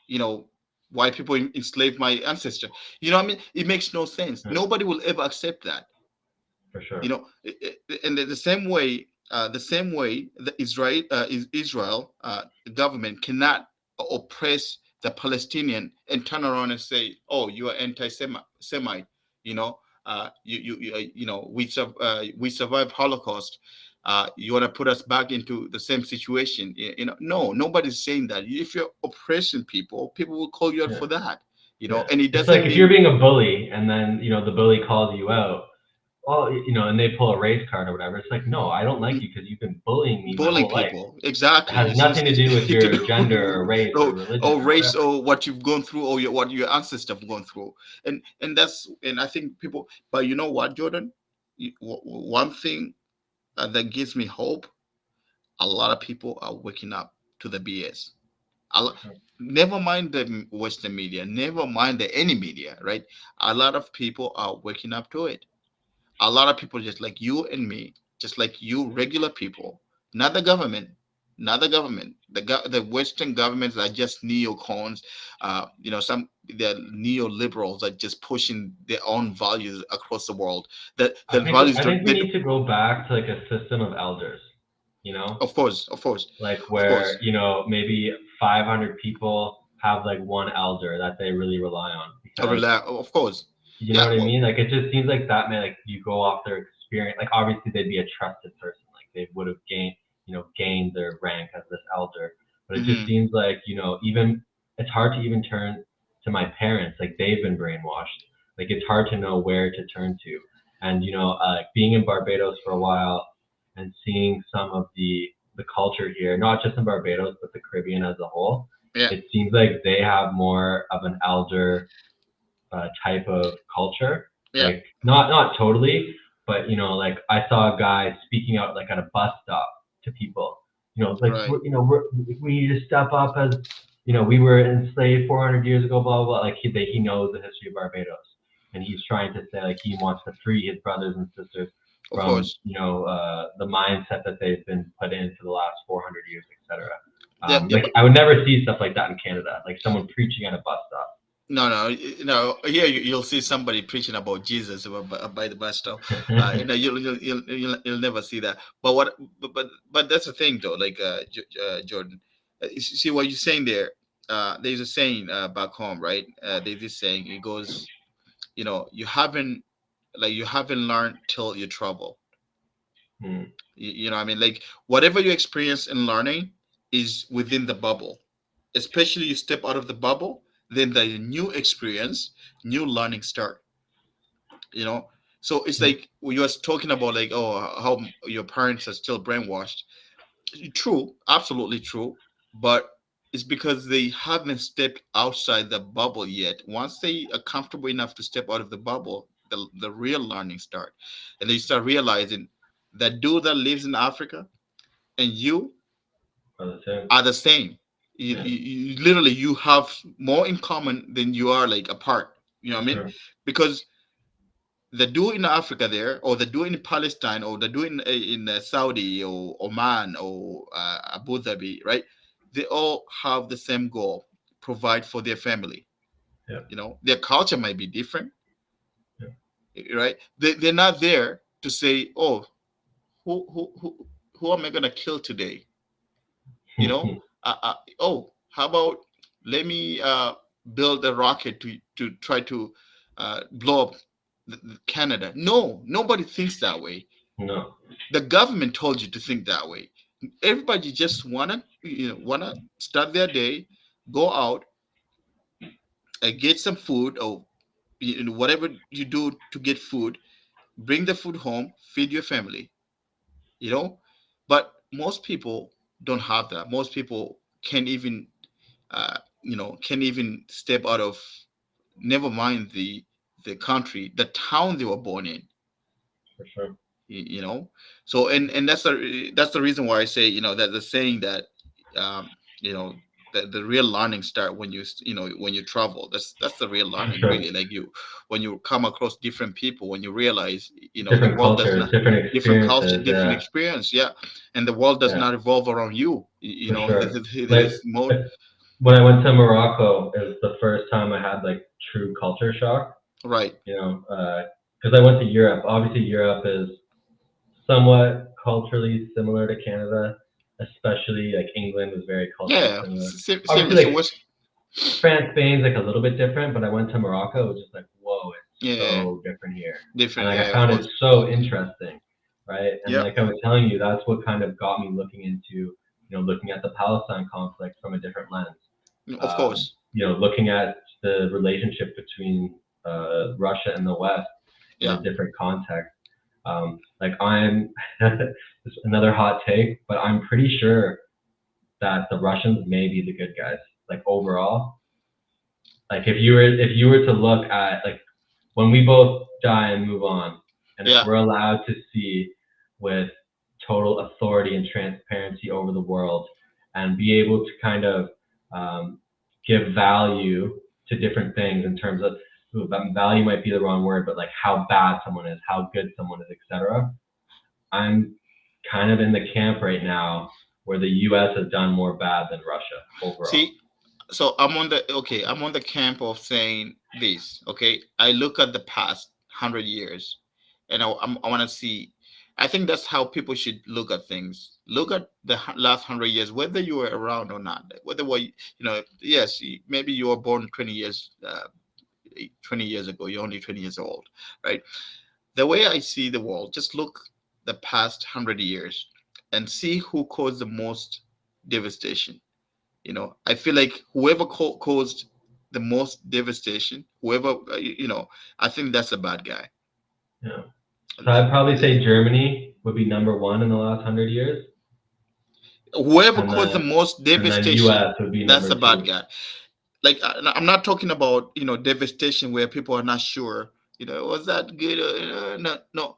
You know, white people enslaved my ancestor. You know what I mean? It makes no sense. Nobody will ever accept that. For sure. And the same way the Israel government cannot oppress the Palestinian and turn around and say, "Oh, you are anti-Semite." You know, we survived Holocaust. You want to put us back into the same situation? No, nobody's saying that. If you're oppressing people, people will call you out Yeah. for that. Yeah. And it It's like doesn't if you're mean being a bully and then, the bully calls you out, well, and they pull a race card or whatever. It's like, no, I don't like you because you've been bullying me my bullying whole life. people. It Exactly. has nothing to do with To your gender or do race or religion or or race whatever. or what you've gone through or what your ancestors have gone through, and I think people. But you know what, Jordan? One thing that gives me hope: a lot of people are waking up to the BS. Never mind the Western media, never mind the any media, right? A lot of people are waking up to it. A lot of people just like you and me, just like you, regular people, not the government, not the government. The Western governments are just neocons. Some they're neoliberals are just pushing their own values across the world. That I the think values I don't. think we need to go back to like a system of elders, you know, Of course, of course, like of where, course. maybe 500 people have like one elder that they really rely on, because Of course. you know Yeah. what I Well, mean? Like it just seems like that may like you go off their experience. Like obviously they'd be a trusted person. Like they would have gained their rank as this elder. But it just hmm seems like, even it's hard to even turn to my parents. Like they've been brainwashed. Like it's hard to know where to turn to. And being in Barbados for a while and seeing some of the culture here, not just in Barbados but the Caribbean as a whole, yeah, it seems like they have more of an elder type of culture. yeah. Like not totally, but like I saw a guy speaking out like at a bus stop to people. Like Right. we need to step up as we were enslaved 400 years ago. Blah blah. Blah. Like he knows the history of Barbados, and he's trying to say like he wants to free his brothers and sisters Of from course. the mindset that they've been put in for the last 400 years, etc. Yeah, yeah, Like but I would never see stuff like that in Canada, like someone preaching at a bus stop. no, no, no. Here you'll see somebody preaching about Jesus by the bus stop. You'll never see that. But but that's the thing though. Like Jordan, you see what you're saying there. There's a saying back home, right? There's this saying. It goes, you haven't learned till you trouble. Hmm. You know what I mean? Like whatever you experience in learning is within the bubble. Especially you step out of the bubble, then the new experience, new learning start. You know, so it's Hmm. like you was talking about like, oh, how your parents are still brainwashed. True, absolutely true. But it's because they haven't stepped outside the bubble yet. Once they are comfortable enough to step out of the bubble, the real learning start. And they start realizing that dude that lives in Africa and you Are the same. are the same. Yeah, Literally, you have more in common than you are like apart. You know for what I mean? sure. Because the dude in Africa there, or the dude in Palestine, or the dude in Saudi or Oman or Abu Dhabi, right? They all have the same goal: provide for their family. Yeah, You know, their culture might be different, yeah. right? They're not there to say, "Oh, who am I gonna kill today?" You know, oh, how about let me build a rocket to try to blow up Canada. No, nobody thinks that way. No, The government told you to think that way. Everybody just wanna start their day, go out and get some food, or whatever you do to get food, bring the food home, feed your family. You know, but most people don't have that. Most people can't even can't even step out of, never mind the country, the town they were born in. for sure. You know, so and that's the reason why I say, that the saying that um you know the real learning start when when you travel. That's the real For learning, sure. really. Like, when you come across different people, when you realize, the Different world does cultures, not, different different culture, experiences. different Yeah, experience, yeah. And the world does yeah, not revolve around you. for There's, sure. Like there's more. like, when I went to Morocco, it was the first time I had like true culture shock. Right. You know, because I went to Europe. Obviously, Europe is somewhat culturally similar to Canada, especially like England was very culturally Yeah, similar. similar. Obviously, So like what's France, Spain's like a little bit different, but I went to Morocco. It was just like, whoa, it's yeah, so different here, and different. like I Yeah, of found it course. so interesting, right? And Yeah, like I was telling you, that's what kind of got me looking into, looking at the Palestine conflict from a different lens. of course. Looking at the relationship between Russia and the West in Yeah. a different context. Like I'm this is another hot take, but I'm pretty sure that the Russians may be the good guys. Like overall, like if you were to look at like when we both die and move on, and if Yeah. we're allowed to see with total authority and transparency over the world, and be able to kind of um, give value to different things in terms of value might be the wrong word, but like how bad someone is, how good someone is, etc. I'm kind of in the camp right now where the U.S. has done more bad than Russia overall. See, so I'm on the camp of saying this. Okay, I look at the past 100 years, and I want to see. I think that's how people should look at things. Look at the last 100 years, whether you were around or not. Whether yes, maybe you were born 20 years, 20 years ago. You're only 20 years old, right? The way I see the world, just look the past 100 years and see who caused the most devastation. I feel like whoever caused the most devastation, whoever, I think that's a bad guy. Yeah. So I'd probably say Germany would be number one in the last 100 years, Whoever and caused the then most devastation, U.S. would be that's number a bad two. guy. Like, I'm not talking about devastation where people are not sure. Was that good? No, no.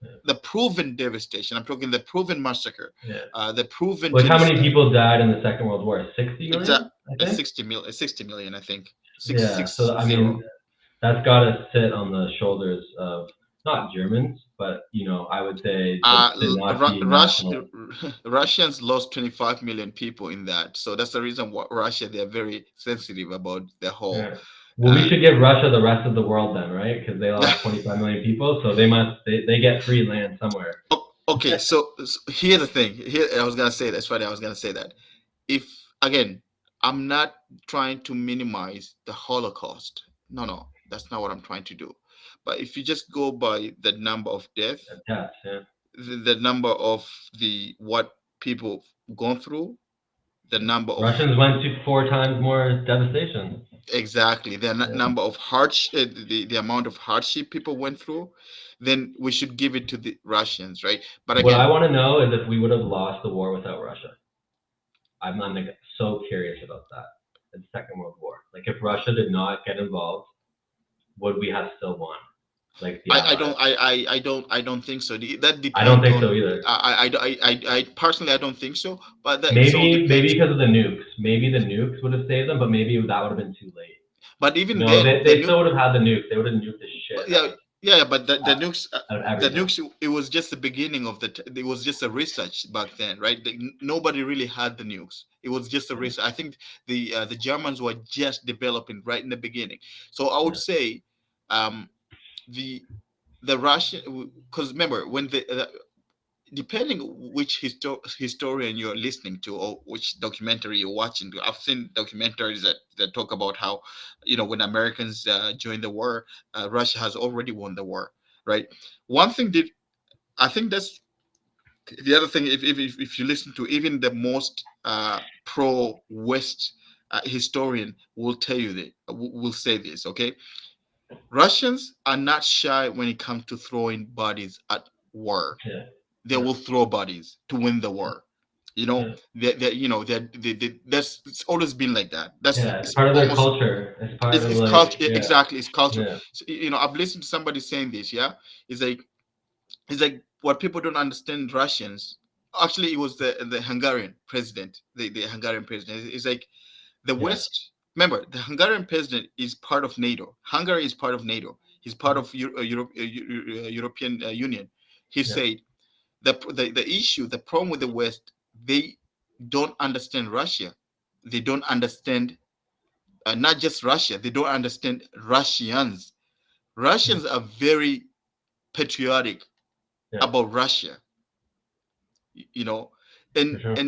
Yeah. The proven devastation. I'm talking the proven massacre, Yeah. the proven Like how many genocide. people died in the Second World War? 60 Exact. million, I think. 60 million, I think. Six Yeah. six So I zero. mean, that's got to sit on the shoulders of not Germans, but I would say the Nazi national. Russians lost 25 million people in that, so that's the reason why Russia, they're very sensitive about the whole. Yeah. Well, we Uh, should give Russia the rest of the world then, right? Because they lost 25 million people, so they get free land somewhere. okay, so here's the thing. Here I was gonna say that's funny. I was gonna say that if again, I'm not trying to minimize the Holocaust. No, no, that's not what I'm trying to do. But if you just go by the number of death, Yes, yeah. the number of the what people gone through, the number of Russians went to four times more devastation. exactly the Yeah. number of hardship, the amount of hardship people went through, then we should give it to the Russians, right? But What I again, want to know is if we would have lost the war without Russia. I'm like so curious about that. The Second World War. Like if Russia did not get involved, would we have still won? Like the I Allies. don't I don't think so. That I don't depends think on so either. I personally I don't think so. But that it all Maybe depends. because of the nukes. Maybe the nukes would have saved them, but maybe that would have been too late. But You even know, then, they still would have had the nukes. They would have nuked the but shit yeah, yeah, but out, out of the everything. nukes, it was just the beginning of it was just a research back then, right? Nobody really had the nukes. It was just a Yeah, research. I think the Germans were just developing right in the beginning. So I would yeah, say, um, the the Russian, because remember when depending which historian you're listening to or which documentary you're watching. I've seen documentaries that talk about how, when Americans joined the war, Russia has already won the war, right? One thing did I think that's the other thing. If you listen to even the most pro West historian, will tell you that will say this. Okay, Russians are not shy when it comes to throwing bodies at war. yeah, They yeah, will throw bodies to win the war. yeah. That's it's always been like that. That's Yeah, it's it's part of their almost culture. It's part of it's like, culture. yeah, Exactly, it's culture. yeah, So, I've listened to somebody saying this. Yeah, it's like what people don't understand Russians. Actually, it was the Hungarian president, the Hungarian president. It's like the yeah, West. Remember, the Hungarian president is part of NATO. Hungary is part of NATO. He's part mhm, of European Union. He yeah, said the issue, the problem with the West, they don't understand Russia. They don't understand not just Russia. They don't understand Russians. mhm, Russians are very patriotic yeah, about Russia, you know, for and sure.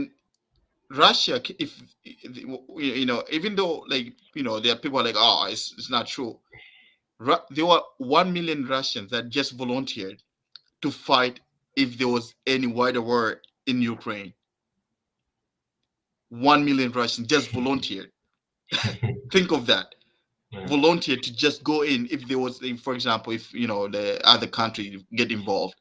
Russia, if even though like there are people like, oh, it's not true. There were 1 million Russians that just volunteered to fight if there was any wider war in Ukraine. 1 million Russians just volunteered. Think of that. Yeah, Volunteered to just go in if there was, for example, if the other country get involved.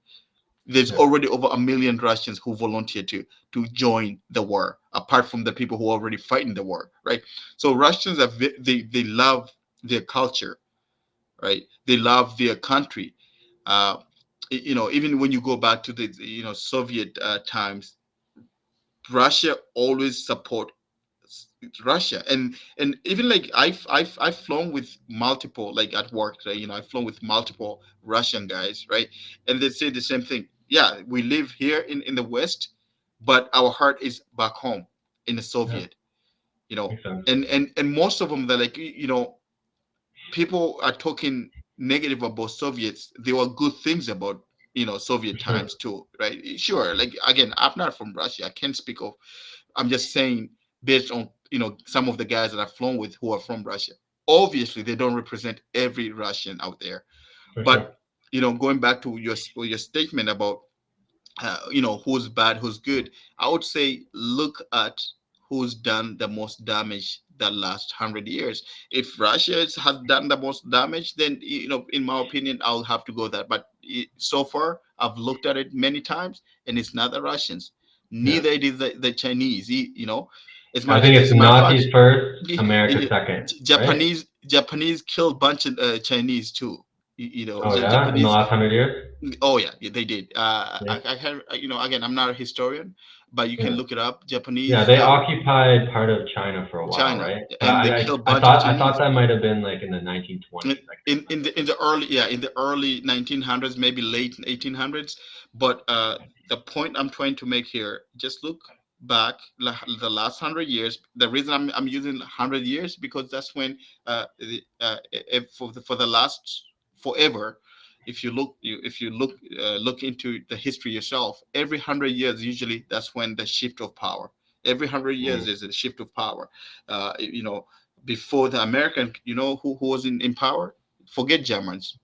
There's yeah, already over 1 million Russians who volunteered to join the war, apart from the people who are already fighting the war, right? So Russians are they love their culture, right? They love their country. Uh, even when you go back to the Soviet times, Russia always support Russia, and even like I've flown with multiple, like at work, right? I've flown with multiple Russian guys, right? And they say the same thing. Yeah, we live here in the West, but our heart is back home in the yeah, Soviet, you know. makes sense. And most of them, they're like, people are talking negative about Soviets. There were good things about For Soviet sure, times too, right? Sure, like again, I'm not from Russia. I can't speak of. I'm just saying based on some of the guys that I've flown with who are from Russia. Obviously, they don't represent every Russian out there, for sure. but going back to your statement about who's bad, who's good. I would say look at who's done the most damage the last 100 years. If Russia has done the most damage, then in my opinion, I'll have to go that. But so far, I've looked at it many times, and it's not the Russians. Yeah, Neither it is the Chinese. I think it's As a matter of fact, Nazis first, the- America the second, right? Japanese killed bunch of Chinese too. Oh yeah, in the Japanese. last 100 years. Oh yeah, yeah, they did. Yeah, I can, again, I'm not a historian, but you can yeah, look it up. yeah. Japanese, They occupied part of China for a while, China, right? But and they I, I, killed a I bunch of thought I thought Chinese that might have been like in the 1920s. I could in the early, yeah, in the early 1900s, maybe late 1800s. But the point I'm trying to make here, just look back the last 100 years. The reason I'm using 100 years because that's when for the last forever. If you look into the history yourself, every 100 years usually that's when the shift of power. Every 100 years remember. is a shift of power. Before the American, who was in power? Forget Germans,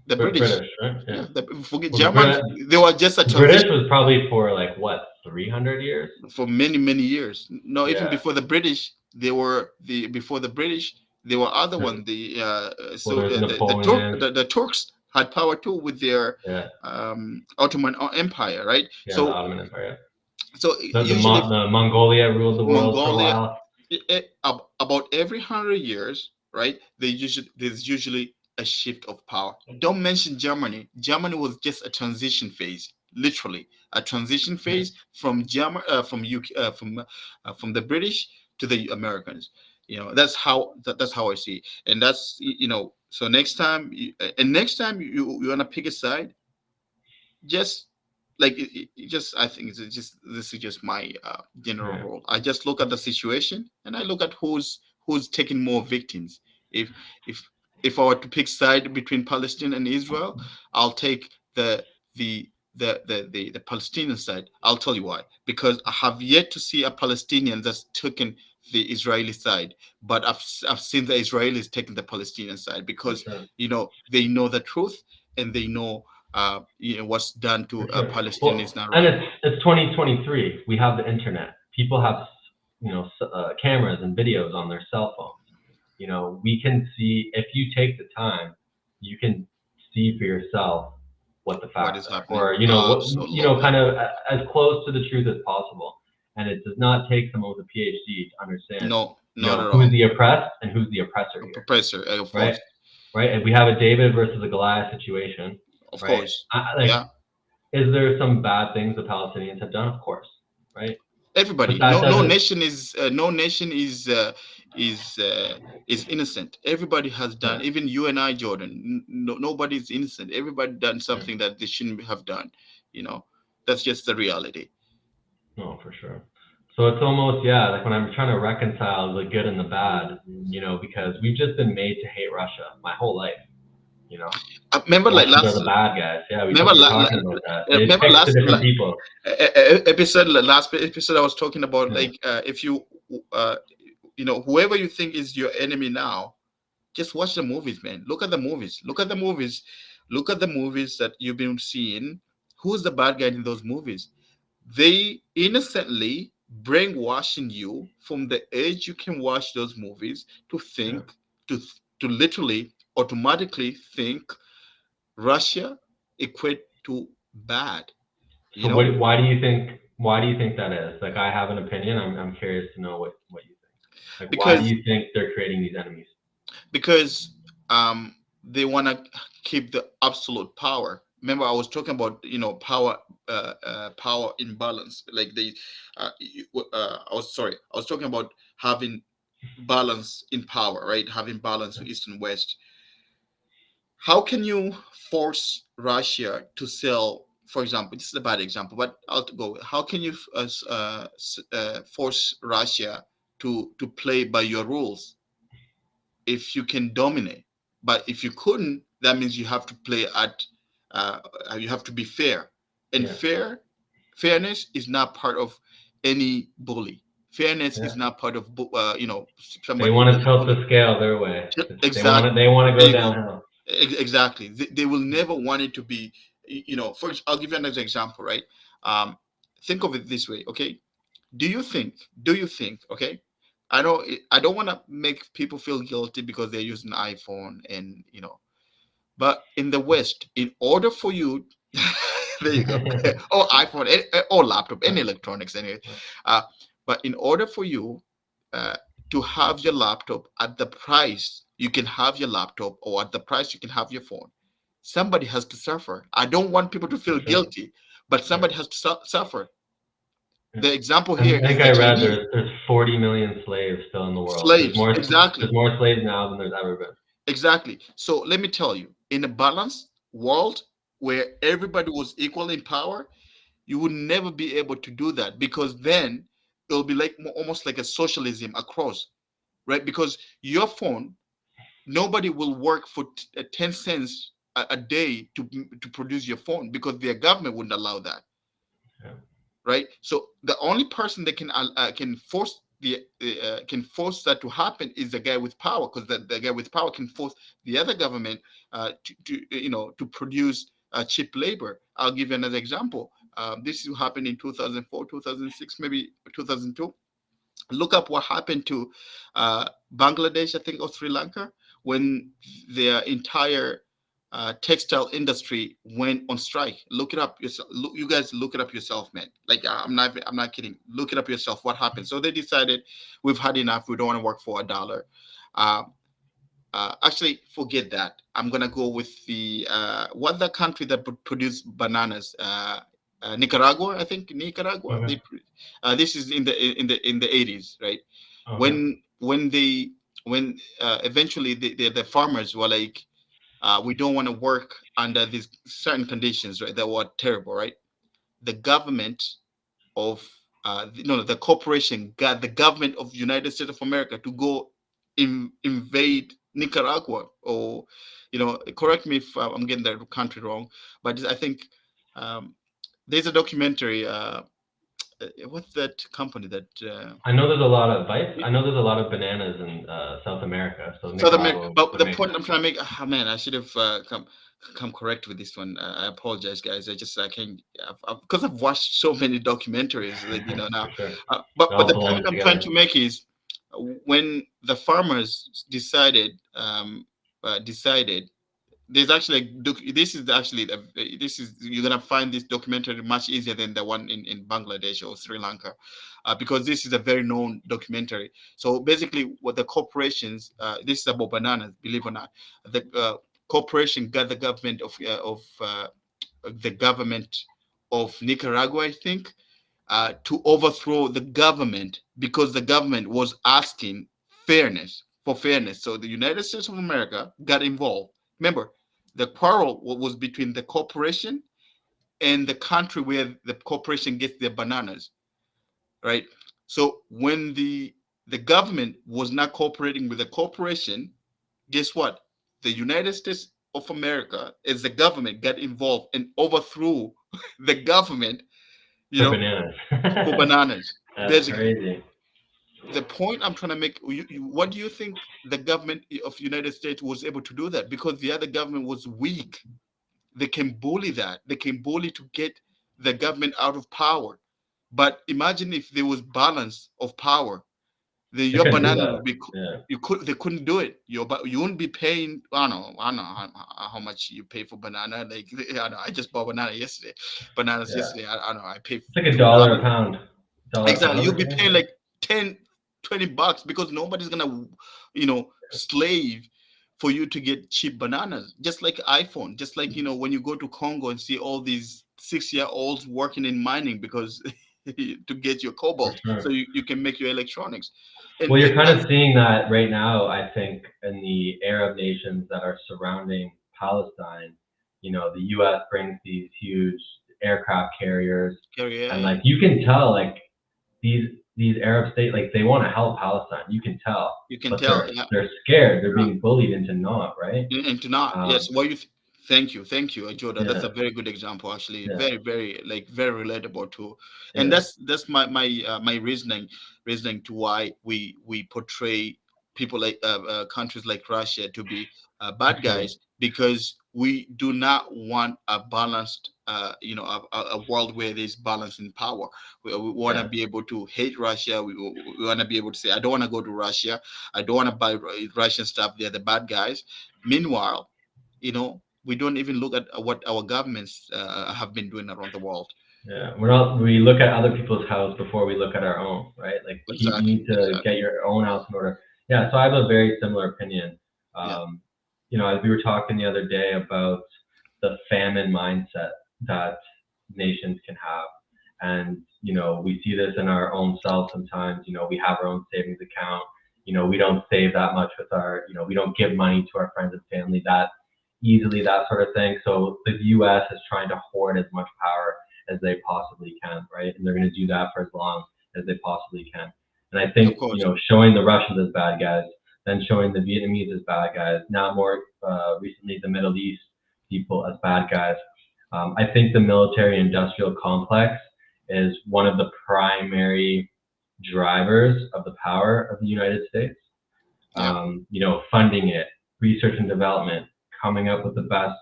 the British. British, right? Yeah, Yeah. forget Well, the Germans. They were just a British transition was probably for like what, 300 years? for many years. No, even Yeah. before the British, they were the before the British. There were other Sure. ones. Well, So there's Turk Napoleon. the Turks had power too with their Yeah, Ottoman Empire, right? yeah, the Ottoman Empire. So The usually the Mongolia ruled the world for a Mongolia, while. about every 100 years, right? There's usually a shift of power. Don't mention Germany. Germany was just a transition phase, literally a transition Yeah, phase from from UK, from the British to the Americans. That's how I see it. And so next time you wanna pick a side, just just I think it's just this is just my general yeah, rule. I just look at the situation and I look at who's taking more victims. If if if I were to pick side between Palestine and Israel, I'll take the Palestinian side. I'll tell you why. Because I have yet to see a Palestinian that's taken the Israeli side, but I've seen the Israelis taking the Palestinian side for because sure. they know the truth, and they know what's done to For sure. Palestine Well, is not and right. it's 2023. We have the internet. People have, cameras and videos on their cell phones. We can see if you take the time, you can see for yourself what the What facts is are, happening? or what Absolutely. kind of as close to the truth as possible. And it does not take someone with a PhD to understand, No, not at who's all. the oppressed and who's the oppressor A here, professor, of right? course, Right. And we have a David versus a Goliath situation, of right? course. Like, Yeah, is there some bad things the Palestinians have done? Of course, right? But everybody. that doesn't, No nation is is innocent. Everybody has done. yeah, Even you and I, Jordan. Nobody is innocent. Everybody done yeah, something that they shouldn't have done. You know, that's just the reality. no, for sure. So it's almost, yeah, like when I'm trying to reconcile the good and the bad, because we've just been made to hate Russia my whole life, you know. Remember, The like Russians are last. the bad guys. Yeah, we Remember, were talking about that. It's remember picked to different people. episode, last episode I was talking about, Yeah, like if uh, whoever you think is your enemy now, just watch the movies, man. Look at the movies. Look at the movies. Look at the movies that you've been seeing. Who's the bad guy in those movies? They innocently brainwashing you from the age you can watch those movies to yeah. think, to to literally automatically think Russia equate to bad. You So know, why do you think that is? Like, I have an opinion. I'm curious to know what you think. Like, why do because you think they're creating these enemies? because they want to keep the absolute power. Remember, I was talking about power, power imbalance. Like I was sorry, I was talking about having balance in power, right? Having balance with East and West. How can you force Russia to sell? For example, this is a bad example, but I'll go. How can you force Russia to play by your rules if you can dominate? But if you couldn't, that means you have to play at, uh, you have to be fair, and Yeah, fairness is not part of any bully. Fairness is yeah. not part of They somebody who want to does tilt bully. the scale their way. They want Exactly. to. They want to There go you go. downhill. Exactly. They will never want it to be, first, I'll give you another example, right? Um, think of it this way, okay? Do you think, okay? I don't want to make people feel guilty because they're using iPhone and, but in the West, in order for you, there you go, or iPhone, or laptop, any electronics, anyway. Uh, but in order for you uh, to have your laptop at the price you can have your laptop, or at the price you can have your phone, somebody has to suffer. I don't want people to For feel sure. guilty, but Yeah, somebody has to suffer. yeah. The example here I is think the I read Chinese there's 40 million slaves still in the world. There's slaves. more Exactly. there's more slaves now than there's ever been. Exactly. So let me tell you, in a balanced world where everybody was equal in power, you would never be able to do that, because then it'll be like almost like a socialism across, right? Because your phone, nobody will work for 10 cents a day to produce your phone, because their government wouldn't allow that, Yeah, right? So the only person that can force that to happen is the guy with power, because the guy with power can force the other government to produce cheap labor. I'll give you another example. This happened in 2004, 2006, maybe 2002. Look up what happened to Bangladesh, I think, or Sri Lanka, when their entire textile industry went on strike. Look it up yourself. You guys look it up yourself, man. Like I'm not kidding. Look it up yourself. What happened? So they decided we've had enough. We don't want to work for a dollar. Uh, Actually, forget that. I'm gonna go with the what the country that produce bananas. Nicaragua, I think Nicaragua. Okay. This is in the 80s, right? Okay. When they when eventually the farmers were like, we don't want to work under these certain conditions, right? That were terrible, right? The government of no, the corporation got the government of United States of America to go invade Nicaragua, or correct me if I'm getting that country wrong, but I think um, there's a documentary. What's that company that I know there's a lot of bites. I know there's a lot of bananas in South America, so South America? Nicaragua But would the make point I'm sense trying to make, oh man, I should have come correct with this one. I apologize, guys. I can't because I've watched so many documentaries, like now. for sure. But It all the point belongs I'm trying together. to make is when the farmers decided there's actually this is actually this is you're gonna find this documentary much easier than the one in Bangladesh or Sri Lanka, because this is a very known documentary. So basically, what the corporations, this is about bananas, believe it or not, the corporation got the government of Nicaragua, I think, to overthrow the government because the government was asking fairness. So the United States of America got involved. Remember, the quarrel was between the corporation and the country where the corporation gets their bananas, right? So when the government was not cooperating with the corporation, guess what? The United States of America, as the government, got involved and overthrew the government, you For know, bananas. for bananas, That's basically. crazy. The point I'm trying to make, what do you think the government of United States was able to do that? Because the other government was weak. They can bully that. They can bully to get the government out of power. But imagine if there was balance of power, They your couldn't do banana would that. be Yeah. they couldn't do it. You wouldn't be paying. I don't know how much you pay for banana. Like I don't know, I just bought bananas Yeah. yesterday. I don't know, I paid It's like a dollar a $2. pound. Dollar a Exactly. pound You'll or be something. paying Yeah. like 10, $20 because nobody's gonna, slave for you to get cheap bananas. Just like iPhone. Just like, when you go to Congo and see all these 6-year-olds working in mining because to get your For cobalt so sure. you can make your electronics. Well, you're And kind that's of seeing that right now, I think, in the Arab nations that are surrounding Palestine. The U.S. brings these huge aircraft carriers, and yeah, like you can tell, like these these Arab states, like they want to help Palestine. You can tell, you can but tell. Yeah. they're scared. They're being bullied into not right. And to not, yes, Um, thank you, Jordan. That's yeah, a very good example, actually. yeah, Very, like, very relatable too. And yeah, that's my reasoning to why we portray people like countries like Russia to be for bad sure. guys, because we do not want a balanced a world where there's balance in power. We want to Yeah, be able to hate Russia. We want to be able to say, I don't want to go to Russia. I don't want to buy Russian stuff. They're the bad guys. Meanwhile, we don't even look at what our governments have been doing around the world. yeah. We look at other people's house before we look at our own, right? Like you Exactly, need to exactly. get your own house in order. Yeah, so I have a very similar opinion. Yeah, Um, as we were talking the other day about the famine mindset that nations can have. And, we see this in our own selves sometimes. We have our own savings account. We don't save that much with we don't give money to our friends and family that easily, that sort of thing. So the US is trying to hoard as much power as they possibly can, right? And they're going to do that for as long as they possibly can. And I of think, course. showing the Russians as bad guys, then showing the Vietnamese as bad guys, now more recently the Middle East people as bad guys. I think the military industrial complex is one of the primary drivers of the power of the United States. Yeah, Funding it, research and development, coming up with the best,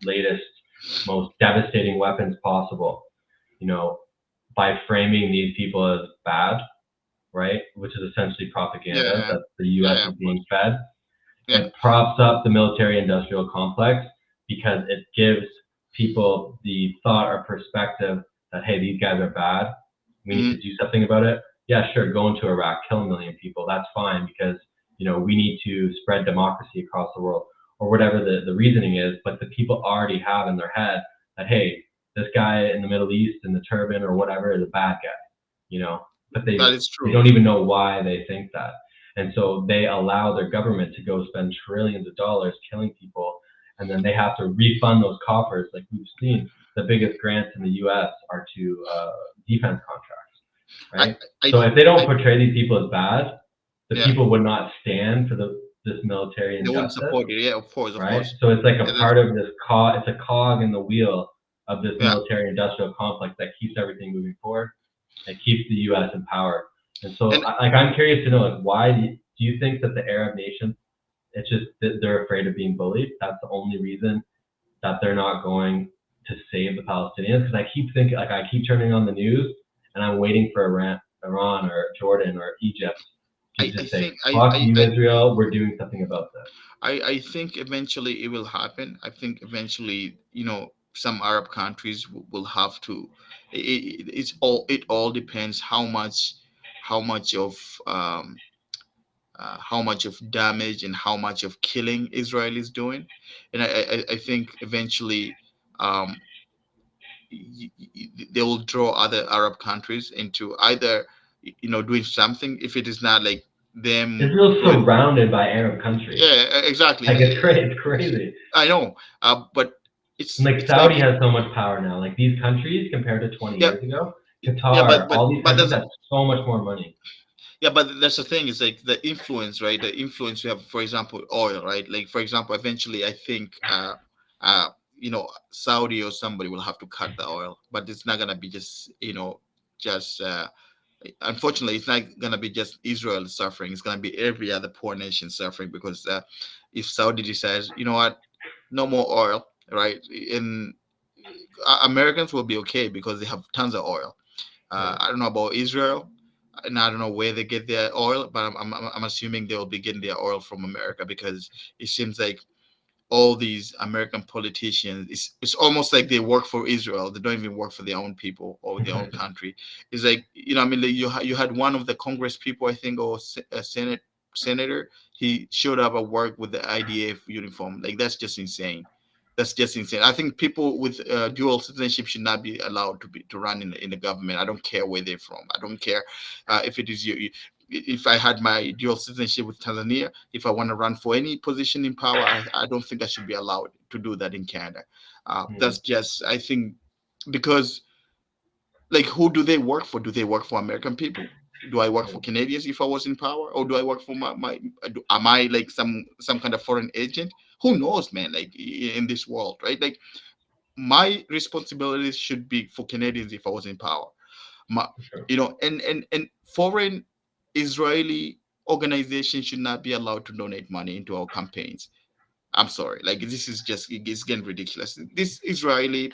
latest, most devastating weapons possible. You know, by framing these people as bad, right? Which is essentially propaganda Yeah, that the yeah, U.S. yeah, is of being course. fed. Yeah. It props up the military-industrial complex because it gives people the thought or perspective that hey, these guys are bad. We need to Hmm. do something about it. Yeah, sure, go into Iraq, kill a million people. That's fine because we need to spread democracy across the world or whatever the reasoning is. But the people already have in their head that hey, this guy in the Middle East in the turban or whatever is a bad guy, you know. But That is they true. don't even know why they think that. And so they allow their government to go spend trillions of dollars killing people, and then they have to refund those coffers. Like we've seen, the biggest grants in the U.S. are to defense contracts, I, right? I, So if they don't I, portray these people as bad, the yeah, people would not stand for this military they wouldn't injustice, support it. Yeah, of course, of right? course. So it's like a Yeah, part of this cog. It's a cog in the wheel of this yeah. military-industrial complex that keeps everything moving forward. It keeps the U.S. in power. And so, And I'm curious to know, like, why do you think that the Arab nations, it's just that they're afraid of being bullied? That's the only reason that they're not going to save the Palestinians? Because I keep thinking, like, I keep turning on the news, and I'm waiting for Iran or Jordan or Egypt to I just say, think "Fuck you, Israel. We're doing something about this." I think eventually it will happen. I think eventually, some Arab countries will have to. It all depends how much of how much of damage and how much of killing Israel is doing, and I think eventually um, they will draw other Arab countries into either doing something if it is not like them Israel's doing. surrounded by Arab countries. Yeah, exactly. Like, it's crazy. It's crazy. I know, but And it's like it's like Saudi has so much power now. Like these countries compared to 20 yeah, years ago, yeah, Qatar, all these but countries that's have so much more money. yeah, but that's the thing is like the influence, right? The influence you have, for example, oil, right? Like for example, eventually, I think Saudi or somebody will have to cut the oil, but it's not gonna be just unfortunately, it's not going to be just Israel suffering. It's going to be every other poor nation suffering because if Saudi decides, you know what, no more oil, right? In Americans will be okay because they have tons of oil. Yeah, I don't know about Israel, and I don't know where they get their oil, but I'm assuming they will be getting their oil from America because it seems like all these American politicians, it's almost like they work for Israel. They don't even work for their own people or their own country. It's like I mean, like you had one of the Congress people, I think, or a senator. He showed up at work with the IDF uniform. Like that's just insane. That's just insane. I think people with dual citizenship should not be allowed to run in the government. I don't care where they're from. I don't care if it is if I had my dual citizenship with Tanzania, if I want to run for any position in power, I don't think I should be allowed to do that in Canada. mm, That's just, I think, because like, who do they work for? Do they work for American people? Do I work yeah, for Canadians if I was in power, or do I work for am I like some kind of foreign agent? Who knows, man? Like in this world, right? Like my responsibilities should be for Canadians if I was in power. My, for sure. and foreign Israeli organizations should not be allowed to donate money into our campaigns. I'm sorry, like this is just it's getting ridiculous. This Israeli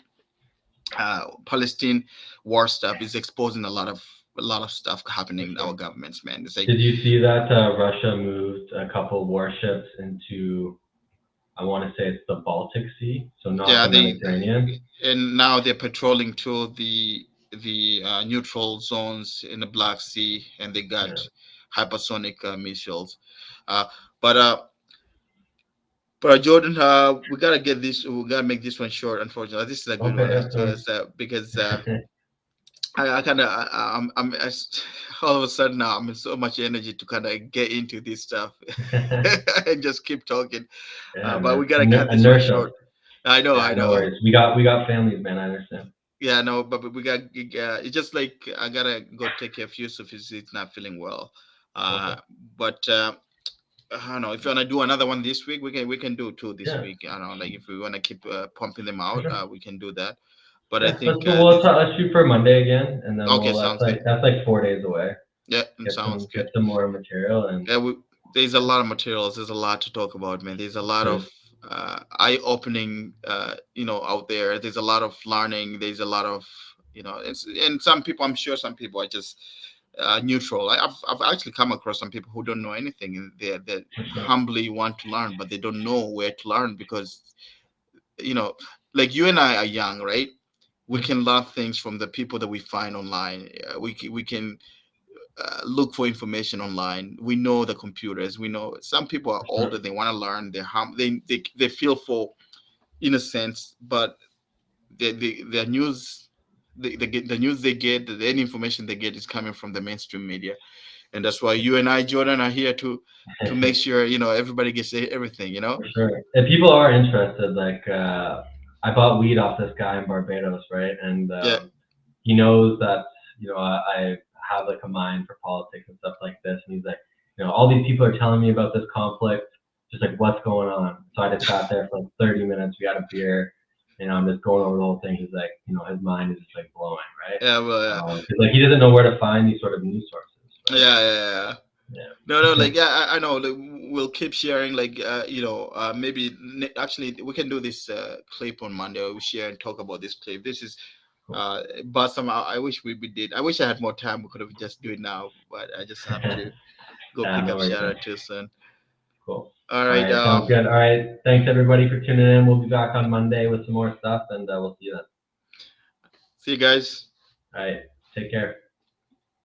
Palestine war stuff is exposing a lot of stuff For happening in sure. our governments, man. It's like Did you see that Russia moved a couple warships into, I want to say it's the Baltic Sea, so not yeah, the they Mediterranean? and now they're patrolling to the neutral zones in the Black Sea, and they got Yeah. hypersonic missiles. Uh, but Jordan, we gotta get this. We gotta make this one short. Unfortunately, this is a good Okay, one yeah, sorry. because I kind of all of a sudden now I'm in so much energy to kind of get into this stuff and just keep talking. Yeah, But man. we gotta cut this one Inertia. short. I know, Yeah, I no know. worries. We got families, man. I understand. Yeah, no, but we got. It's just like I gotta go take care of Yusuf. He's not feeling well. Okay. Uh, but I don't know if you wanna do another one this week. We can do two this Yeah, week. I don't know, like if we wanna keep pumping them for out, sure. we can do that. But I Yeah, let's think go. Well, this. let's shoot for Monday again, and then Okay, sounds good. that's like 4 days away. Yeah, and sounds Get good. some more material, and Yeah, there's a yeah, lot of materials. There's a lot to talk about, man. There's a lot there's of eye-opening, out there. There's a lot of learning. There's a lot of, and some people, I'm sure some people are just neutral. I've actually come across some people who don't know anything, and they For sure. humbly want to learn, but they don't know where to learn because, you know, like you and I are young, right? We Mhm. can learn things from the people that we find online. We can look for information online. We know the computers. We know some people are For older. sure. They want to learn. They feel for innocence, but the news. The news they get, any information they get is coming from the mainstream media, and that's why you and I, Jordan, are here to make sure everybody gets everything. For sure. If people are interested, like I bought weed off this guy in Barbados, right? And Yeah, he knows that I have like a mind for politics and stuff like this, and he's like, all these people are telling me about this conflict, just like what's going on. So I just sat there for like 30 minutes. We got a beer, I'm just going over the whole thing. He's like, his mind is just like blowing, right? yeah, well, yeah, 'Cause, like he doesn't know where to find these sort of news sources, yeah, right? yeah, yeah. No, no, Yeah. like yeah, I know. Like, we'll keep sharing. Like, maybe actually we can do this clip on Monday. We'll share and talk about this clip. This is Cool. but somehow I wish we did. I wish I had more time. We could have just do it now, but I just have to go Yeah, pick no up worries, man. Sharon too soon. Cool. All All right. right, sounds good. All right, thanks everybody for tuning in. We'll be back on Monday with some more stuff, and we'll see you then. See you guys. All right, take care.